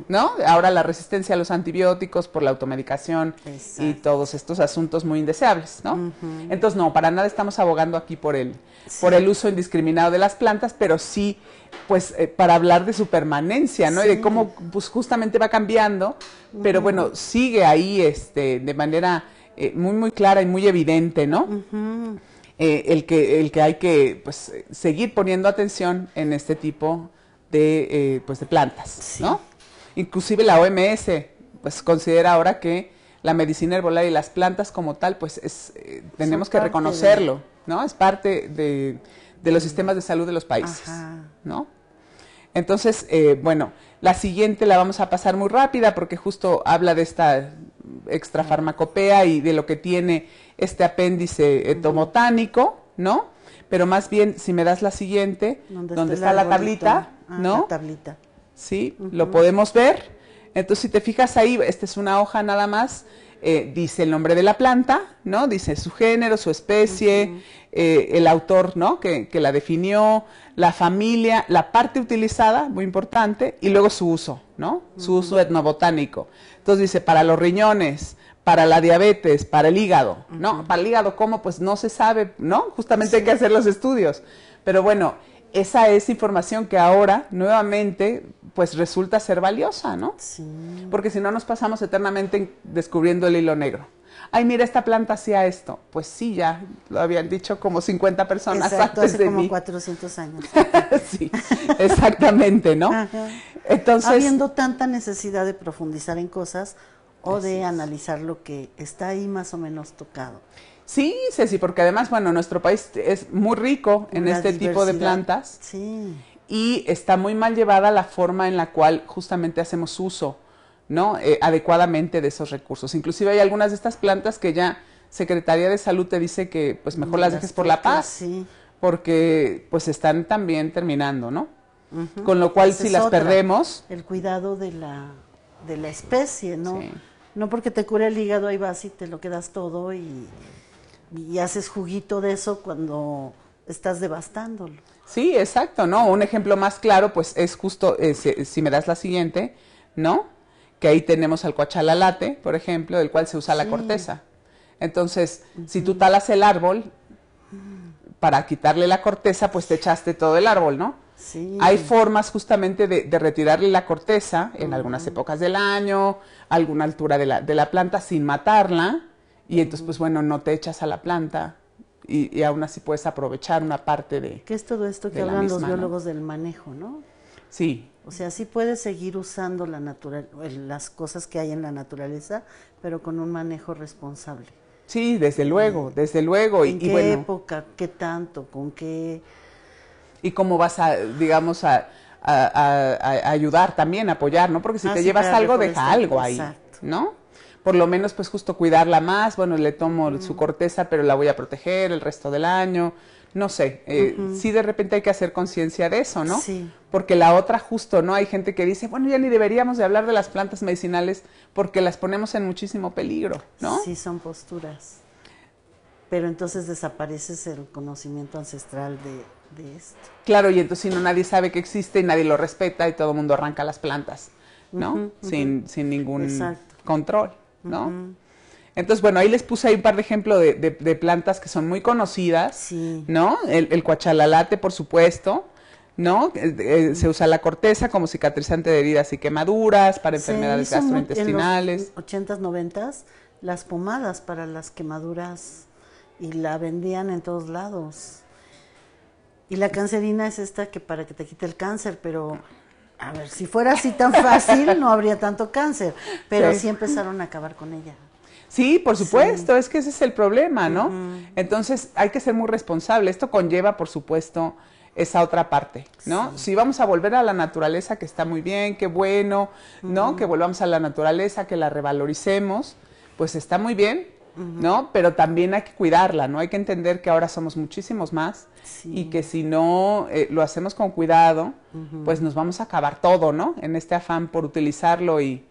¿no? Ahora la resistencia a los antibióticos por la automedicación. Exacto. Y todos estos asuntos muy indeseables, ¿no? Entonces, no, para nada estamos abogando aquí por el uso indiscriminado de las plantas, pero sí, pues, para hablar de su permanencia, ¿no? Sí. Y de cómo, pues, justamente va cambiando, pero bueno, sigue ahí, de manera... muy muy clara y muy evidente, ¿no? El que hay que pues seguir poniendo atención en este tipo de pues de plantas, ¿no? Inclusive la OMS pues considera ahora que la medicina herbolaria y las plantas como tal pues tenemos que reconocerlo, ¿no? Es parte de los sistemas de salud de los países, ¿no? Entonces, bueno, la siguiente la vamos a pasar muy rápida porque justo habla de esta extrafarmacopea y de lo que tiene este apéndice etobotánico, ¿no? Pero más bien, si me das la siguiente, donde está la tablita, ¿no? La tablita. Sí, lo podemos ver. Entonces, si te fijas ahí, esta es una hoja nada más, dice el nombre de la planta, ¿no? Dice su género, su especie, el autor, ¿no? Que la definió, la familia, la parte utilizada, muy importante, y luego su uso, ¿no? Su uso etnobotánico. Entonces dice, para los riñones, para la diabetes, para el hígado, ¿no? Para el hígado, ¿cómo? Pues no se sabe, ¿no? Justamente hay que hacer los estudios. Pero bueno, esa es información que ahora, nuevamente, pues resulta ser valiosa, ¿no? Sí. Porque si no nos pasamos eternamente descubriendo el hilo negro. Ay, mira, esta planta hacía esto. Pues sí, ya lo habían dicho como 50 personas antes de mí. Hace como 400 años. Sí, exactamente, ¿no? Ajá. Entonces, habiendo tanta necesidad de profundizar en cosas o de analizar lo que está ahí más o menos tocado. sí, Ceci, porque además, bueno, nuestro país es muy rico en La este tipo de diversidad. plantas. Sí. Y está muy mal llevada la forma en la cual justamente hacemos uso, ¿no? Adecuadamente de esos recursos. Inclusive hay algunas de estas plantas que ya Secretaría de Salud te dice que pues mejor las dejes por la paz, sí. porque pues están también terminando, ¿no? Con lo cual Esa si es las otra, perdemos... el cuidado de la especie, ¿no? Sí. No porque te cure el hígado, ahí vas y te lo quedas todo y haces juguito de eso cuando estás devastándolo. Sí, exacto, ¿no? Un ejemplo más claro, pues es justo, si me das la siguiente, ¿no? Que ahí tenemos al cuachalalate, por ejemplo, del cual se usa la corteza. Entonces, si tú talas el árbol, para quitarle la corteza, pues te echaste todo el árbol, ¿no? Sí. Hay formas justamente de retirarle la corteza en algunas épocas del año, a alguna altura de la planta sin matarla, y entonces, pues bueno, no te echas a la planta. Y aún así puedes aprovechar una parte de... ¿Qué es todo esto que hablan los biólogos del manejo, no? Sí. O sea, sí puedes seguir usando las cosas que hay en la naturaleza, pero con un manejo responsable. Sí, desde luego, desde luego. ¿En qué época? ¿Qué tanto? ¿Con qué? Y cómo vas a, digamos, a ayudar también, a apoyar, ¿no? Porque si te llevas algo, deja algo ahí, ¿no? Por lo menos, pues justo cuidarla más, bueno, le tomo su corteza, pero la voy a proteger el resto del año, no sé, sí de repente hay que hacer conciencia de eso, ¿no? Sí. Porque la otra justo, ¿no? Hay gente que dice, bueno, ya ni deberíamos de hablar de las plantas medicinales porque las ponemos en muchísimo peligro, ¿no? Sí, son posturas. Pero entonces desapareces el conocimiento ancestral de esto. Claro, y entonces si no, nadie sabe que existe y nadie lo respeta y todo el mundo arranca las plantas, ¿no? Sin ningún control, ¿no? Entonces, bueno, ahí les puse ahí un par de ejemplos de plantas que son muy conocidas, sí. ¿no? El cuachalalate, por supuesto, ¿no? Se usa la corteza como cicatrizante de heridas y quemaduras, para enfermedades gastrointestinales. En los 80s, 90s, las pomadas para las quemaduras y la vendían en todos lados. Y la cancerina es esta que para que te quite el cáncer, pero a ver, si fuera así tan fácil no habría tanto cáncer, pero sí empezaron a acabar con ella. Sí, por supuesto, es que ese es el problema, ¿no? Entonces hay que ser muy responsable. Esto conlleva, por supuesto, esa otra parte, ¿no? Sí. Si vamos a volver a la naturaleza, que está muy bien, qué bueno, ¿no? Que volvamos a la naturaleza, que la revaloricemos, pues está muy bien, ¿no? Pero también hay que cuidarla, ¿no? Hay que entender que ahora somos muchísimos más y que si no lo hacemos con cuidado, pues nos vamos a acabar todo, ¿no? En este afán por utilizarlo y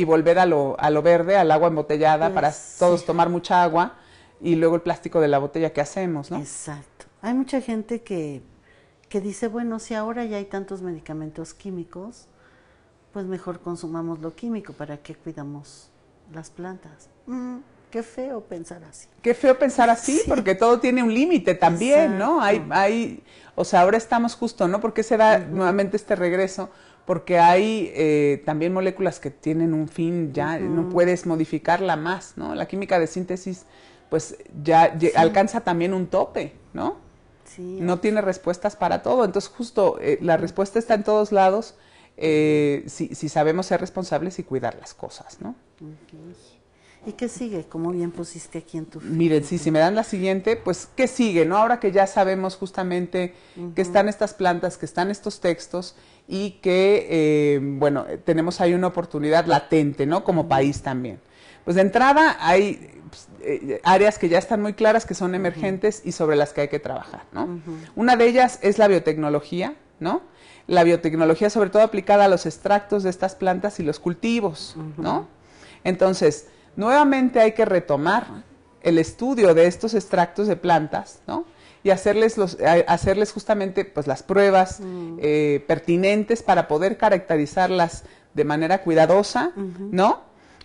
volver a lo verde, al agua embotellada, pues, para todos tomar mucha agua y luego el plástico de la botella que hacemos, ¿no? Exacto. Hay mucha gente que dice, bueno, si ahora ya hay tantos medicamentos químicos, pues mejor consumamos lo químico, ¿para qué cuidamos las plantas? Qué feo pensar así. Qué feo pensar así, sí, porque todo tiene un límite también, exacto, ¿no? O sea, ahora estamos justo, ¿no? ¿Por qué se da nuevamente este regreso? Porque hay también moléculas que tienen un fin, ya no puedes modificarla más, ¿no? La química de síntesis, pues ya alcanza también un tope, ¿no? Sí, no tiene respuestas para todo. Entonces, justo la respuesta está en todos lados si sabemos ser responsables y cuidar las cosas, ¿no? ¿Y qué sigue? Como bien pusiste aquí en tu... Miren, sí, si me dan la siguiente, pues, ¿qué sigue, no? Ahora que ya sabemos justamente que están estas plantas, que están estos textos y que, bueno, tenemos ahí una oportunidad latente, ¿no? Como país también. Pues de entrada hay áreas que ya están muy claras, que son emergentes y sobre las que hay que trabajar, ¿no? Una de ellas es la biotecnología, ¿no? La biotecnología sobre todo aplicada a los extractos de estas plantas y los cultivos, ¿no? Entonces, nuevamente hay que retomar el estudio de estos extractos de plantas, ¿no? Y hacerles justamente pues las pruebas pertinentes para poder caracterizarlas de manera cuidadosa, ¿no?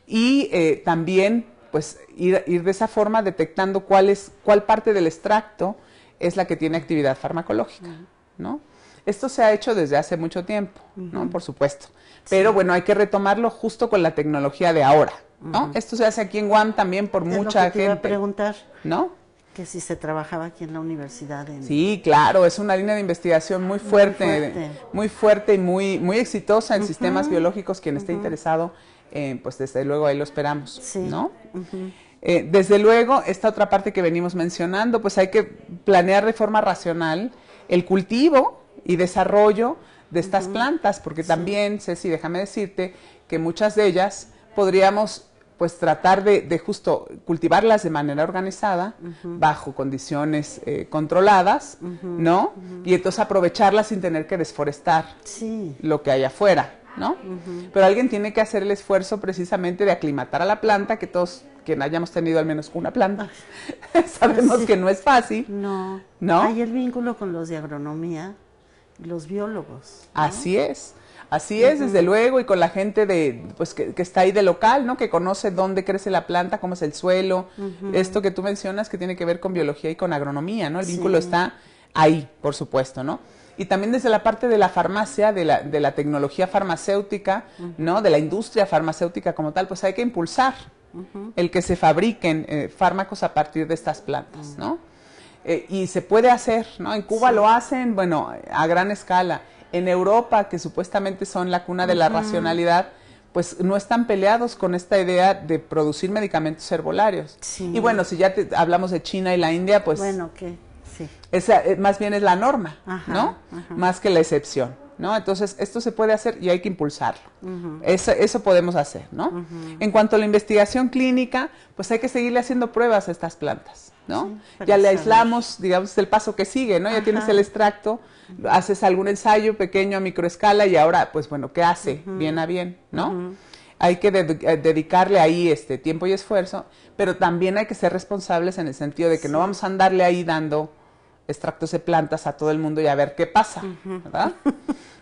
Y también pues ir de esa forma detectando cuál parte del extracto es la que tiene actividad farmacológica, ¿no? Esto se ha hecho desde hace mucho tiempo, ¿no? Por supuesto. Pero bueno, hay que retomarlo justo con la tecnología de ahora, ¿no? Esto se hace aquí en UAM también por mucha gente. Te iba a preguntar, ¿no? Que si se trabajaba aquí en la universidad. Sí, claro, es una línea de investigación muy fuerte y muy exitosa en sistemas biológicos. Quien esté interesado, pues desde luego ahí lo esperamos, ¿no? Desde luego, esta otra parte que venimos mencionando, pues hay que planear de forma racional el cultivo y desarrollo de estas plantas, porque también, Ceci, déjame decirte que muchas de ellas podríamos pues tratar de justo cultivarlas de manera organizada, bajo condiciones controladas, ¿no? Y entonces aprovecharlas sin tener que desforestar lo que hay afuera, ¿no? Pero alguien tiene que hacer el esfuerzo precisamente de aclimatar a la planta, que todos, quien hayamos tenido al menos una planta, sabemos que no es fácil. No. Hay el vínculo con los de agronomía y los biólogos, ¿no? Así es. Así es, desde luego, y con la gente pues que está ahí de local, ¿no? Que conoce dónde crece la planta, cómo es el suelo, esto que tú mencionas que tiene que ver con biología y con agronomía, ¿no? El vínculo está ahí, por supuesto, ¿no? Y también desde la parte de la farmacia, de la tecnología farmacéutica, ¿no? De la industria farmacéutica como tal, pues hay que impulsar el que se fabriquen fármacos a partir de estas plantas, ¿no? Y se puede hacer, ¿no? En Cuba lo hacen, bueno, a gran escala. En Europa, que supuestamente son la cuna de la racionalidad, pues no están peleados con esta idea de producir medicamentos herbolarios. Y bueno, si ya hablamos de China y la India, pues bueno, que sí. Esa más bien es la norma, ¿no? Más que la excepción, ¿no? Entonces, esto se puede hacer y hay que impulsarlo. Eso podemos hacer, ¿no? En cuanto a la investigación clínica, pues hay que seguirle haciendo pruebas a estas plantas, ¿no? Ya le aislamos, digamos, el paso que sigue, ¿no? Ya tienes el extracto, haces algún ensayo pequeño a microescala y ahora, pues bueno, ¿qué hace? Bien a bien, ¿no? Hay que dedicarle ahí tiempo y esfuerzo, pero también hay que ser responsables en el sentido de que no vamos a andarle ahí dando extractos de plantas a todo el mundo y a ver qué pasa, ¿verdad?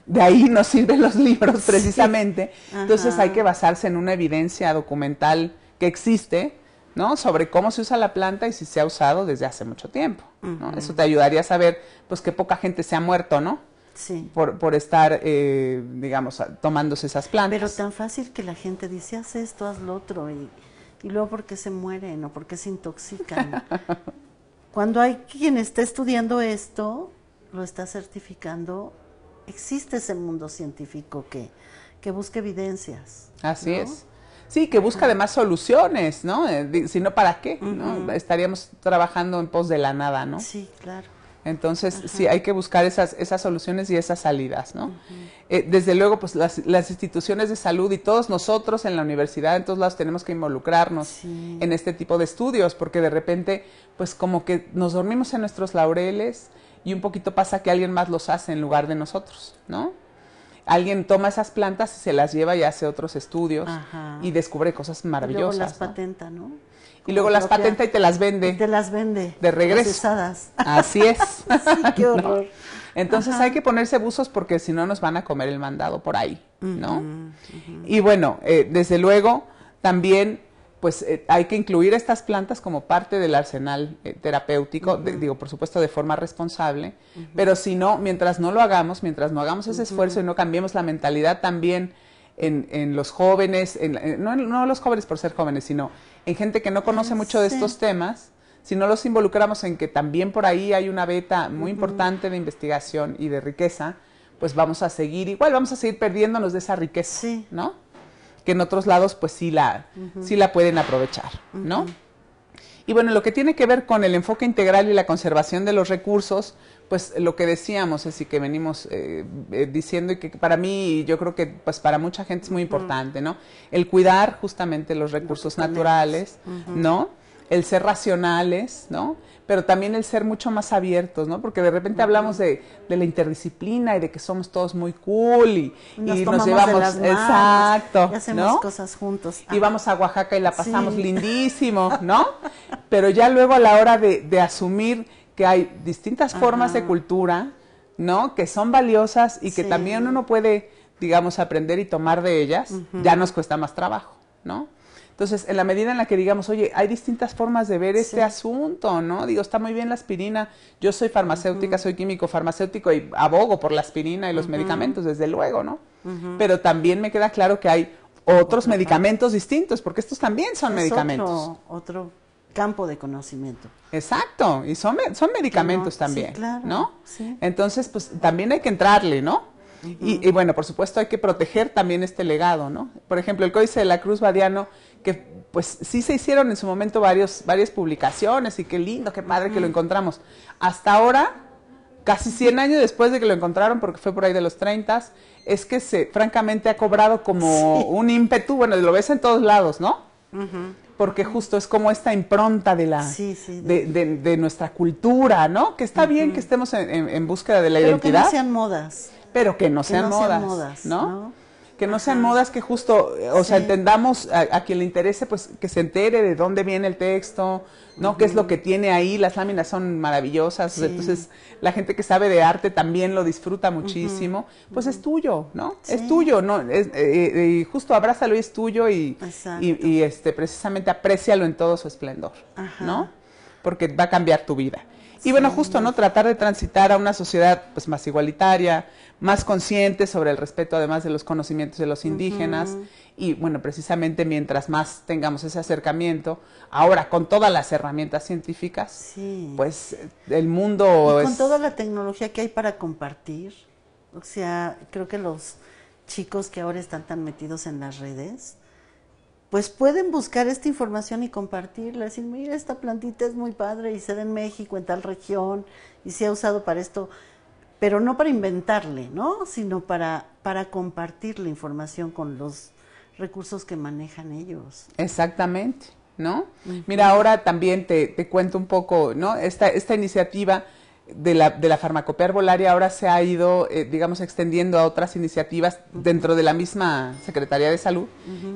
De ahí nos sirven los libros precisamente. Entonces hay que basarse en una evidencia documental que existe, ¿no? Sobre cómo se usa la planta y si se ha usado desde hace mucho tiempo, ¿no? Eso te ayudaría a saber, pues, que poca gente se ha muerto, ¿no? Sí. Por estar, digamos, tomándose esas plantas. Pero tan fácil que la gente dice, haz esto, haz lo otro, y luego ¿por qué se mueren o por qué se intoxican? Cuando hay quien está estudiando esto, lo está certificando, existe ese mundo científico que busca evidencias. Así es. Sí, que busca además soluciones, ¿no? Si no, ¿para qué? ¿No? Estaríamos trabajando en pos de la nada, ¿no? Sí, claro. Entonces, sí, hay que buscar esas soluciones y esas salidas, ¿no? Desde luego, pues las instituciones de salud y todos nosotros en la universidad, en todos lados, tenemos que involucrarnos en este tipo de estudios, porque de repente, pues como que nos dormimos en nuestros laureles y un poquito pasa que alguien más los hace en lugar de nosotros, ¿no? Alguien toma esas plantas y se las lleva y hace otros estudios y descubre cosas maravillosas. Y luego las patenta, ¿no? Y luego las patenta y te las vende. Y te las vende. De regreso. Procesadas. Así es. Sí, qué horror. ¿No? Entonces hay que ponerse buzos porque si no nos van a comer el mandado por ahí, ¿no? Y bueno, desde luego también pues hay que incluir estas plantas como parte del arsenal terapéutico, digo, por supuesto de forma responsable, pero si no, mientras no lo hagamos, mientras no hagamos ese esfuerzo y no cambiemos la mentalidad también en los jóvenes, no los jóvenes por ser jóvenes, sino en gente que no conoce mucho de estos temas, si no los involucramos en que también por ahí hay una beta muy importante de investigación y de riqueza, pues vamos a seguir perdiéndonos de esa riqueza, ¿no? Que en otros lados pues sí la pueden aprovechar, ¿no? Y bueno, lo que tiene que ver con el enfoque integral y la conservación de los recursos, pues lo que decíamos, así que venimos diciendo y que para mí, yo creo que pues para mucha gente es muy importante, ¿no? El cuidar justamente los recursos naturales, ¿no? El ser racionales, ¿no? Pero también el ser mucho más abiertos, ¿no? Porque de repente hablamos de la interdisciplina y de que somos todos muy cool y nos llevamos, de las manos, exacto, y hacemos ¿no? cosas juntos. Y vamos a Oaxaca y la pasamos lindísimo, ¿no? Pero ya luego a la hora de asumir que hay distintas formas de cultura, ¿no? Que son valiosas y que también uno puede, digamos, aprender y tomar de ellas, ya nos cuesta más trabajo, ¿no? Entonces, en la medida en la que digamos, oye, hay distintas formas de ver este asunto, ¿no? Digo, está muy bien la aspirina, yo soy farmacéutica, soy químico farmacéutico y abogo por la aspirina y los medicamentos, desde luego, ¿no? Pero también me queda claro que hay otros medicamentos distintos, porque estos también son medicamentos. Otro campo de conocimiento. Exacto, y son medicamentos también, claro, ¿no? Sí. Entonces, pues también hay que entrarle, ¿no? Y bueno, por supuesto hay que proteger también este legado, ¿no? Por ejemplo, el Códice de la Cruz Badiano, que pues sí se hicieron en su momento varias publicaciones y qué lindo, qué padre que lo encontramos. Hasta ahora, casi 100 años después de que lo encontraron, porque fue por ahí de los 30, es que francamente ha cobrado como un ímpetu, bueno, lo ves en todos lados, ¿no? Porque justo es como esta impronta de de nuestra cultura, ¿no? Que está bien que estemos en búsqueda de la identidad. Que no sean modas. Pero que no sean modas, ¿no? Que no sean modas, que justo, o sea, entendamos a quien le interese, pues que se entere de dónde viene el texto, ¿no? Qué es lo que tiene ahí, las láminas son maravillosas, entonces la gente que sabe de arte también lo disfruta muchísimo, pues es tuyo, ¿no? Es tuyo, ¿no? Y justo abrázalo y es tuyo y precisamente aprécialo en todo su esplendor, ¿no? Porque va a cambiar tu vida. Y bueno, justo, ¿no? Tratar de transitar a una sociedad pues más igualitaria, más consciente sobre el respeto además de los conocimientos de los indígenas y bueno, precisamente mientras más tengamos ese acercamiento, ahora con todas las herramientas científicas, pues el mundo y con toda la tecnología que hay para compartir, o sea, creo que los chicos que ahora están tan metidos en las redes, pues pueden buscar esta información y compartirla, decir, mira, esta plantita es muy padre y se da en México, en tal región, y se ha usado para esto, pero no para inventarle, ¿no? Sino para compartir la información con los recursos que manejan ellos. Exactamente, ¿no? Mira, ahora también te cuento un poco, ¿no? Esta iniciativa de la farmacopea herbolaria ahora se ha ido, digamos, extendiendo a otras iniciativas dentro de la misma Secretaría de Salud.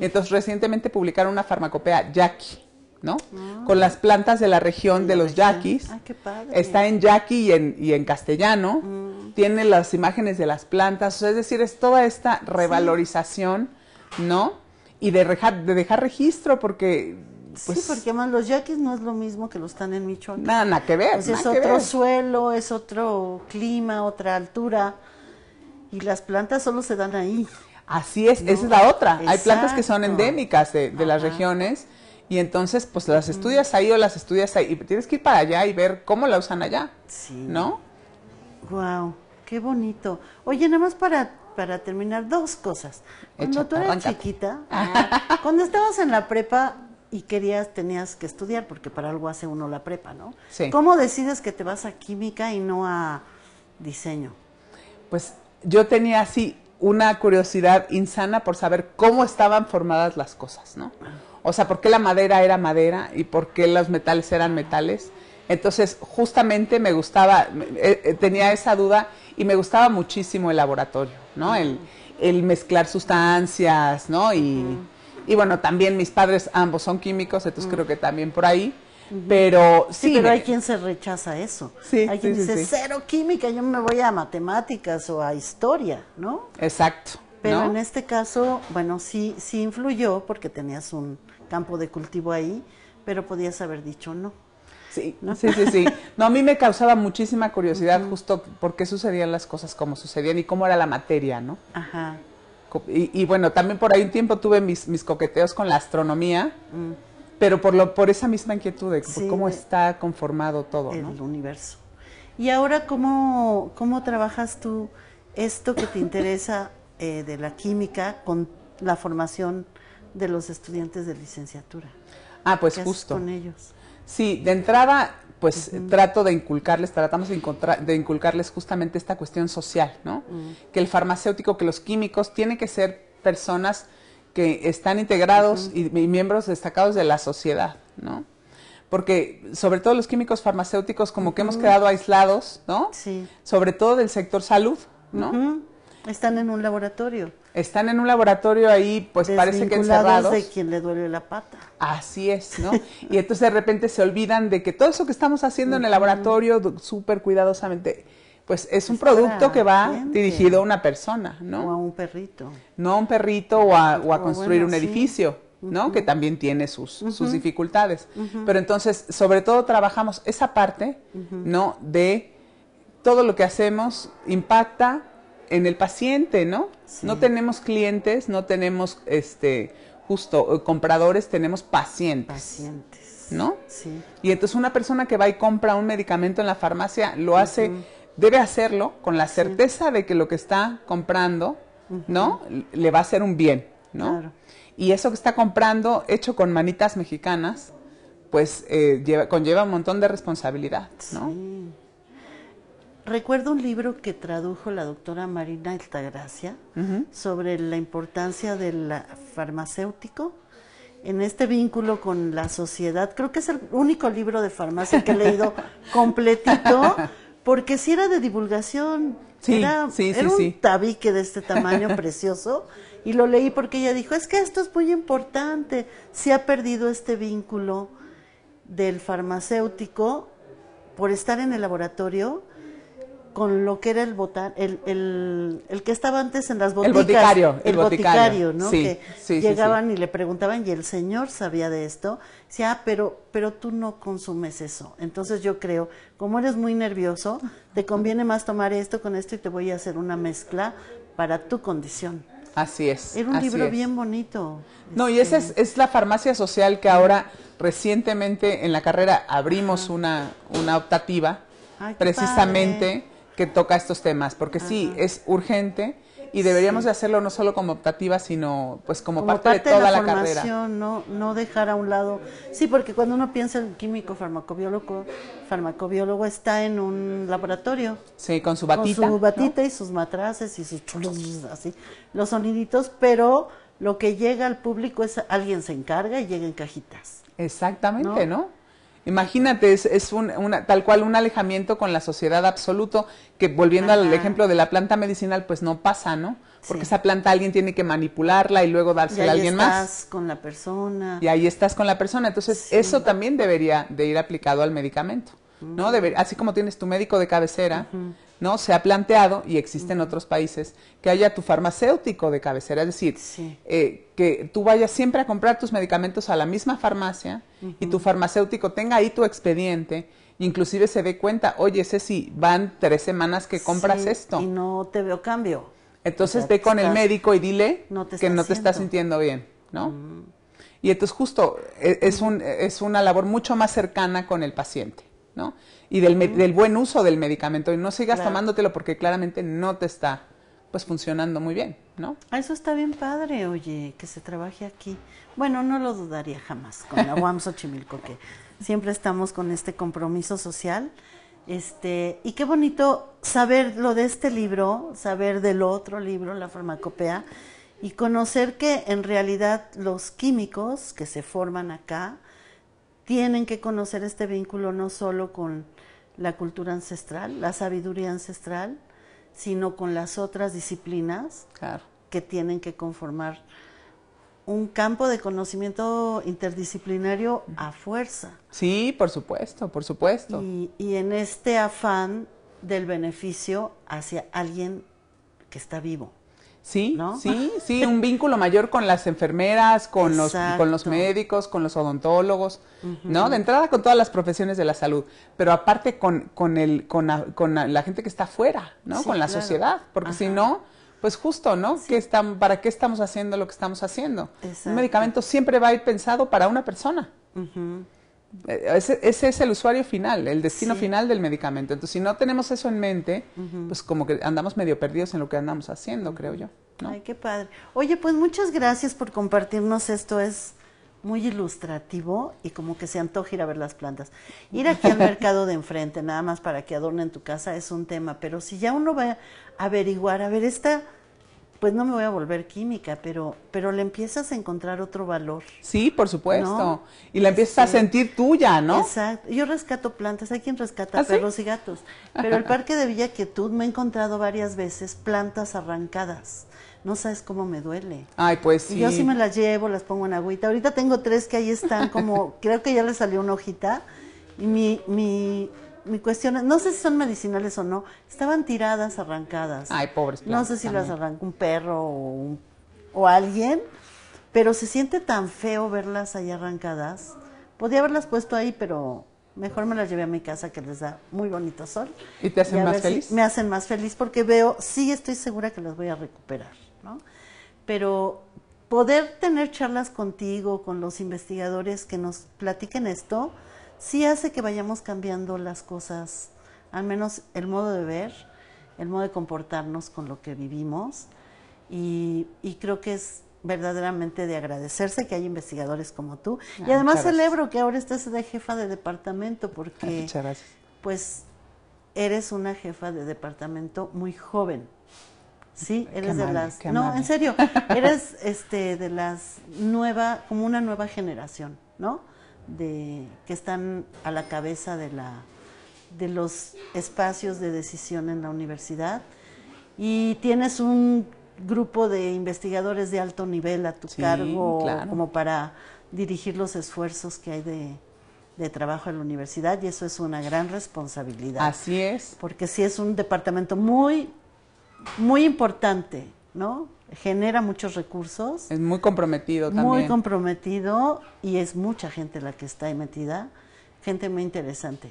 Entonces, recientemente publicaron una farmacopea yaqui, ¿no? Con las plantas de la región de los yaquis. ¡Ay, qué padre! Está en yaqui y en castellano. Tiene las imágenes de las plantas. O sea, es decir, es toda esta revalorización, ¿no? Y de dejar registro, porque... Pues, sí, porque además los yaquis no es lo mismo que los están en Michoacán. Nada que ver. Pues es otro suelo, es otro clima, otra altura, y las plantas solo se dan ahí. Así es, ¿no? Esa es la otra. Exacto. Hay plantas que son endémicas de las regiones, y entonces pues las estudias ahí o las estudias ahí, y tienes que ir para allá y ver cómo la usan allá, ¿no? Wow, qué bonito. Oye, nada más para terminar, dos cosas. Cuando tú eras chiquita, cuando estabas en la prepa, y tenías que estudiar, porque para algo hace uno la prepa, ¿no? Sí. ¿Cómo decides que te vas a química y no a diseño? Pues yo tenía así una curiosidad insana por saber cómo estaban formadas las cosas, ¿no? O sea, por qué la madera era madera y por qué los metales eran metales. Entonces, justamente me gustaba, tenía esa duda y me gustaba muchísimo el laboratorio, ¿no? El mezclar sustancias, ¿no? Y bueno, también mis padres ambos son químicos, entonces creo que también por ahí. Pero sí. Pero hay quien se rechaza eso. Sí, hay quien dice, cero química, yo me voy a matemáticas o a historia, ¿no? Exacto. Pero ¿no? en este caso, bueno, sí influyó porque tenías un campo de cultivo ahí, pero podías haber dicho no. Sí, ¿no? Sí. No, a mí me causaba muchísima curiosidad justo por qué sucedían las cosas como sucedían y cómo era la materia, ¿no? Ajá. Y bueno, también por ahí un tiempo tuve mis coqueteos con la astronomía, pero por esa misma inquietud de cómo está conformado todo, ¿no? El universo. Y ahora, ¿cómo trabajas tú esto que te interesa de la química con la formación de los estudiantes de licenciatura? Ah, pues ¿Qué justo. haces con ellos? Sí, de entrada, pues tratamos de inculcarles justamente esta cuestión social, ¿no? Que el farmacéutico, que los químicos tienen que ser personas que están integrados y miembros destacados de la sociedad, ¿no? Porque sobre todo los químicos farmacéuticos como que hemos quedado aislados, ¿no? Sí. Sobre todo del sector salud, ¿no? Están en un laboratorio. Están en un laboratorio ahí, pues parece que encerrados. De quien le duele la pata. Así es, ¿no? Y entonces de repente se olvidan de que todo eso que estamos haciendo en el laboratorio, súper cuidadosamente, pues es un producto que va dirigido a una persona, ¿no? O a un perrito. No a un perrito o a construir un edificio, ¿no? Que también tiene sus dificultades. Pero entonces, sobre todo trabajamos esa parte, ¿no? De todo lo que hacemos impacta en el paciente, ¿no? Sí. No tenemos clientes, no tenemos compradores, tenemos pacientes. ¿No? Sí. Y entonces una persona que va y compra un medicamento en la farmacia lo hace, debe hacerlo con la certeza de que lo que está comprando, ¿no? Le va a hacer un bien, ¿no? Claro. Y eso que está comprando, hecho con manitas mexicanas, pues conlleva un montón de responsabilidad, ¿no? Sí. Recuerdo un libro que tradujo la doctora Marina Altagracia sobre la importancia del farmacéutico en este vínculo con la sociedad. Creo que es el único libro de farmacia que he leído completito, porque si era de divulgación, era un tabique de este tamaño precioso, y lo leí porque ella dijo, es que esto es muy importante, se ha perdido este vínculo del farmacéutico por estar en el laboratorio con lo que era el que estaba antes en las boticas. El boticario, ¿no? Sí, que llegaban y le preguntaban, y el señor sabía de esto, decía, pero tú no consumes eso. Entonces yo creo, como eres muy nervioso, te conviene más tomar esto con esto y te voy a hacer una mezcla para tu condición. Así es. Era un libro bien bonito. No, y esa es la farmacia social que ahora recientemente en la carrera abrimos una optativa. Ay, precisamente padre. Que toca estos temas, porque sí, es urgente y deberíamos de hacerlo no solo como optativa, sino pues como parte de toda la carrera. No dejar a un lado. Sí, porque cuando uno piensa en químico farmacobiólogo está en un laboratorio. Sí, con su batita. Con su batita, ¿no? Y sus matraces y sus así, los soniditos, pero lo que llega al público es alguien se encarga y llega en cajitas. Exactamente, ¿no? Imagínate, es tal cual un alejamiento con la sociedad absoluto, que volviendo al ejemplo de la planta medicinal, pues no pasa, ¿no? Porque esa planta alguien tiene que manipularla y luego dársela a alguien más. Y ahí estás con la persona. Y ahí estás con la persona. Entonces, eso también debería de ir aplicado al medicamento, ¿no? Así como tienes tu médico de cabecera, ¿no? Se ha planteado, y existe en otros países, que haya tu farmacéutico de cabecera, es decir, que tú vayas siempre a comprar tus medicamentos a la misma farmacia y tu farmacéutico tenga ahí tu expediente, inclusive se dé cuenta, oye, Ceci, van 3 semanas que compras esto. Y no te veo cambio. Entonces ve con el médico y dile que no te estás sintiendo bien, ¿no? Y entonces justo es una labor mucho más cercana con el paciente, ¿no? Y del buen uso del medicamento, y no sigas tomándotelo porque claramente no te está pues funcionando muy bien, ¿no? Eso está bien padre, oye, que se trabaje aquí. Bueno, no lo dudaría jamás con la UAM Xochimilco, que siempre estamos con este compromiso social. Y qué bonito saber lo de este libro, saber del otro libro, La Farmacopea, y conocer que en realidad los químicos que se forman acá tienen que conocer este vínculo no solo con la cultura ancestral, la sabiduría ancestral, sino con las otras disciplinas que tienen que conformar un campo de conocimiento interdisciplinario a fuerza. Sí, por supuesto, por supuesto. Y en este afán del beneficio hacia alguien que está vivo. Sí, ¿no? sí, un vínculo mayor con las enfermeras, con los médicos, con los odontólogos, ¿no? De entrada con todas las profesiones de la salud, pero aparte con la gente que está afuera, ¿no? Con la sociedad, porque si no, pues justo, ¿no? Sí. ¿Para qué estamos haciendo lo que estamos haciendo? Exacto. Un medicamento siempre va a ir pensado para una persona. Ese es el usuario final, el destino final del medicamento. Entonces, si no tenemos eso en mente, pues como que andamos medio perdidos en lo que andamos haciendo, creo yo, ¿no? Ay, qué padre. Oye, pues muchas gracias por compartirnos esto. Es muy ilustrativo y como que se antoja ir a ver las plantas. Ir aquí al mercado de enfrente, nada más para que adornen tu casa, es un tema, pero si ya uno va a averiguar, a ver, esta, pues no me voy a volver química, pero le empiezas a encontrar otro valor. Sí, por supuesto. ¿No? Y la empiezas a sentir tuya, ¿no? Exacto. Yo rescato plantas, hay quien rescata ¿Ah, sí? perros y gatos, pero el Parque de Villa Quietud me he encontrado varias veces plantas arrancadas. No sabes cómo me duele. Ay, pues sí. Y yo sí me las llevo, las pongo en agüita. Ahorita tengo 3 que ahí están como, creo que ya les salió una hojita. Y mi cuestión es, no sé si son medicinales o no, estaban tiradas, arrancadas. Ay, pobres No plantas sé si también. las arrancó un perro o alguien, pero se siente tan feo verlas ahí arrancadas. Podía haberlas puesto ahí, pero mejor me las llevé a mi casa, que les da muy bonito sol. ¿Y te hacen a más ver si feliz? me hacen más feliz porque veo, sí estoy segura que las voy a recuperar, ¿no? Pero poder tener charlas contigo, con los investigadores que nos platiquen esto, sí hace que vayamos cambiando las cosas, al menos el modo de ver, el modo de comportarnos con lo que vivimos, y creo que es verdaderamente de agradecerse que hay investigadores como tú. Y además muchas gracias. celebro que ahora estés de jefa de departamento, porque Muchas gracias. pues eres una jefa de departamento muy joven. Sí, eres Qué de amable, las, qué no, amable. en serio, eres de las como una nueva generación, ¿no? Que están a la cabeza de los espacios de decisión en la universidad, y tienes un grupo de investigadores de alto nivel a tu Sí, cargo, claro. como para dirigir los esfuerzos que hay de trabajo en la universidad, y eso es una gran responsabilidad. Así es. Porque sí es un departamento muy, muy importante, ¿no? Genera muchos recursos, Es muy comprometido muy también. comprometido, y es mucha gente la que está ahí metida, gente muy interesante,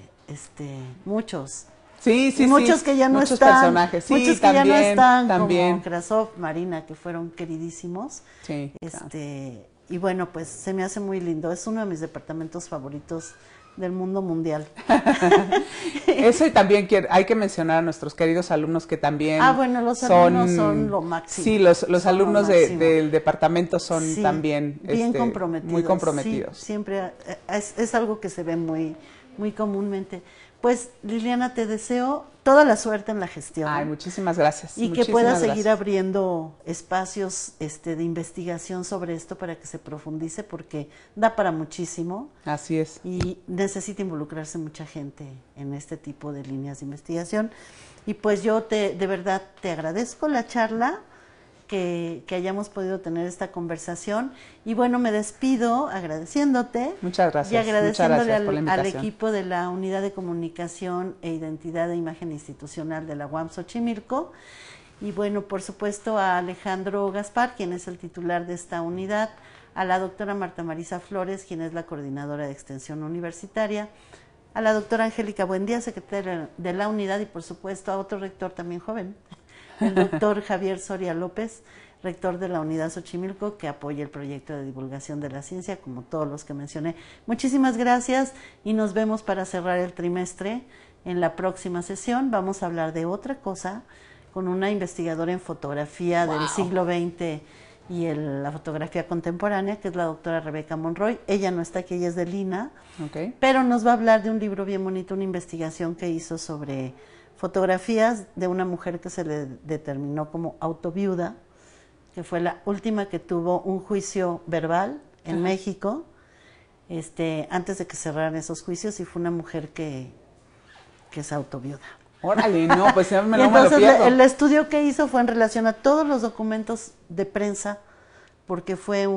muchos. Sí, sí, Y muchos sí. que ya no Muchos están, personajes. Sí, muchos que también, ya no están, también. como Krasov, Marina, que fueron queridísimos. Sí, claro. Y bueno, pues se me hace muy lindo, es uno de mis departamentos favoritos del mundo mundial. Eso, y también hay que mencionar a nuestros queridos alumnos que también Bueno, los alumnos son lo máximo. Sí, los Son lo alumnos máximo. del departamento son Sí, también bien comprometidos. muy comprometidos. Sí, siempre es algo que se ve muy, muy comúnmente. Pues Liliana, te deseo toda la suerte en la gestión. Ay, muchísimas gracias. Y que muchísimas puedas seguir gracias. abriendo espacios de investigación sobre esto para que se profundice, porque da para muchísimo Así es. y necesita involucrarse mucha gente en este tipo de líneas de investigación. Y pues yo de verdad te agradezco la charla, que hayamos podido tener esta conversación. Y bueno, me despido agradeciéndote. Muchas gracias. Y agradeciéndole Muchas gracias por la al invitación. equipo de la Unidad de Comunicación e Identidad de Imagen Institucional de la UAM Xochimilco. Y bueno, por supuesto a Alejandro Gaspar, quien es el titular de esta unidad, a la doctora Marta Marisa Flores, quien es la coordinadora de Extensión Universitaria, a la doctora Angélica Buendía, secretaria de la unidad, y por supuesto a otro rector también joven, el doctor Javier Soria López, rector de la Unidad Xochimilco, que apoya el proyecto de divulgación de la ciencia, como todos los que mencioné. Muchísimas gracias y nos vemos para cerrar el trimestre. En la próxima sesión vamos a hablar de otra cosa con una investigadora en fotografía del siglo XX y la fotografía contemporánea, que es la doctora Rebeca Monroy. Ella no está aquí, ella es de Lina, Okay. pero nos va a hablar de un libro bien bonito, una investigación que hizo sobre fotografías de una mujer que se le determinó como autoviuda, que fue la última que tuvo un juicio verbal en México, antes de que cerraran esos juicios, y fue una mujer que es autoviuda. Órale, no, pues no Y me lo entonces pierdo. el estudio que hizo fue en relación a todos los documentos de prensa, porque fue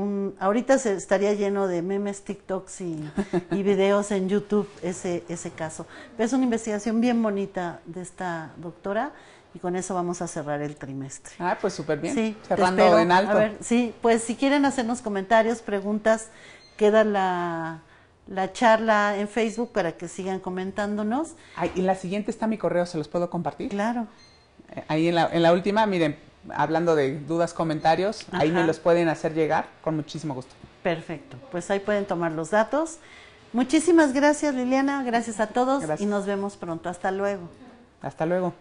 ahorita se estaría lleno de memes, TikToks y videos en YouTube ese caso. Pero es una investigación bien bonita de esta doctora, y con eso vamos a cerrar el trimestre. Ah, pues súper bien. Sí, cerrando te espero. en alto. A ver, sí, pues si quieren hacernos comentarios, preguntas, queda la charla en Facebook para que sigan comentándonos. Ay, y la siguiente está mi correo, ¿se los puedo compartir? Claro. Ahí en la última, miren, hablando de dudas, comentarios, ahí me Ajá. los pueden hacer llegar con muchísimo gusto. Perfecto, pues ahí pueden tomar los datos. Muchísimas gracias, Liliana, gracias a todos. Gracias. Y nos vemos pronto. Hasta luego. Hasta luego.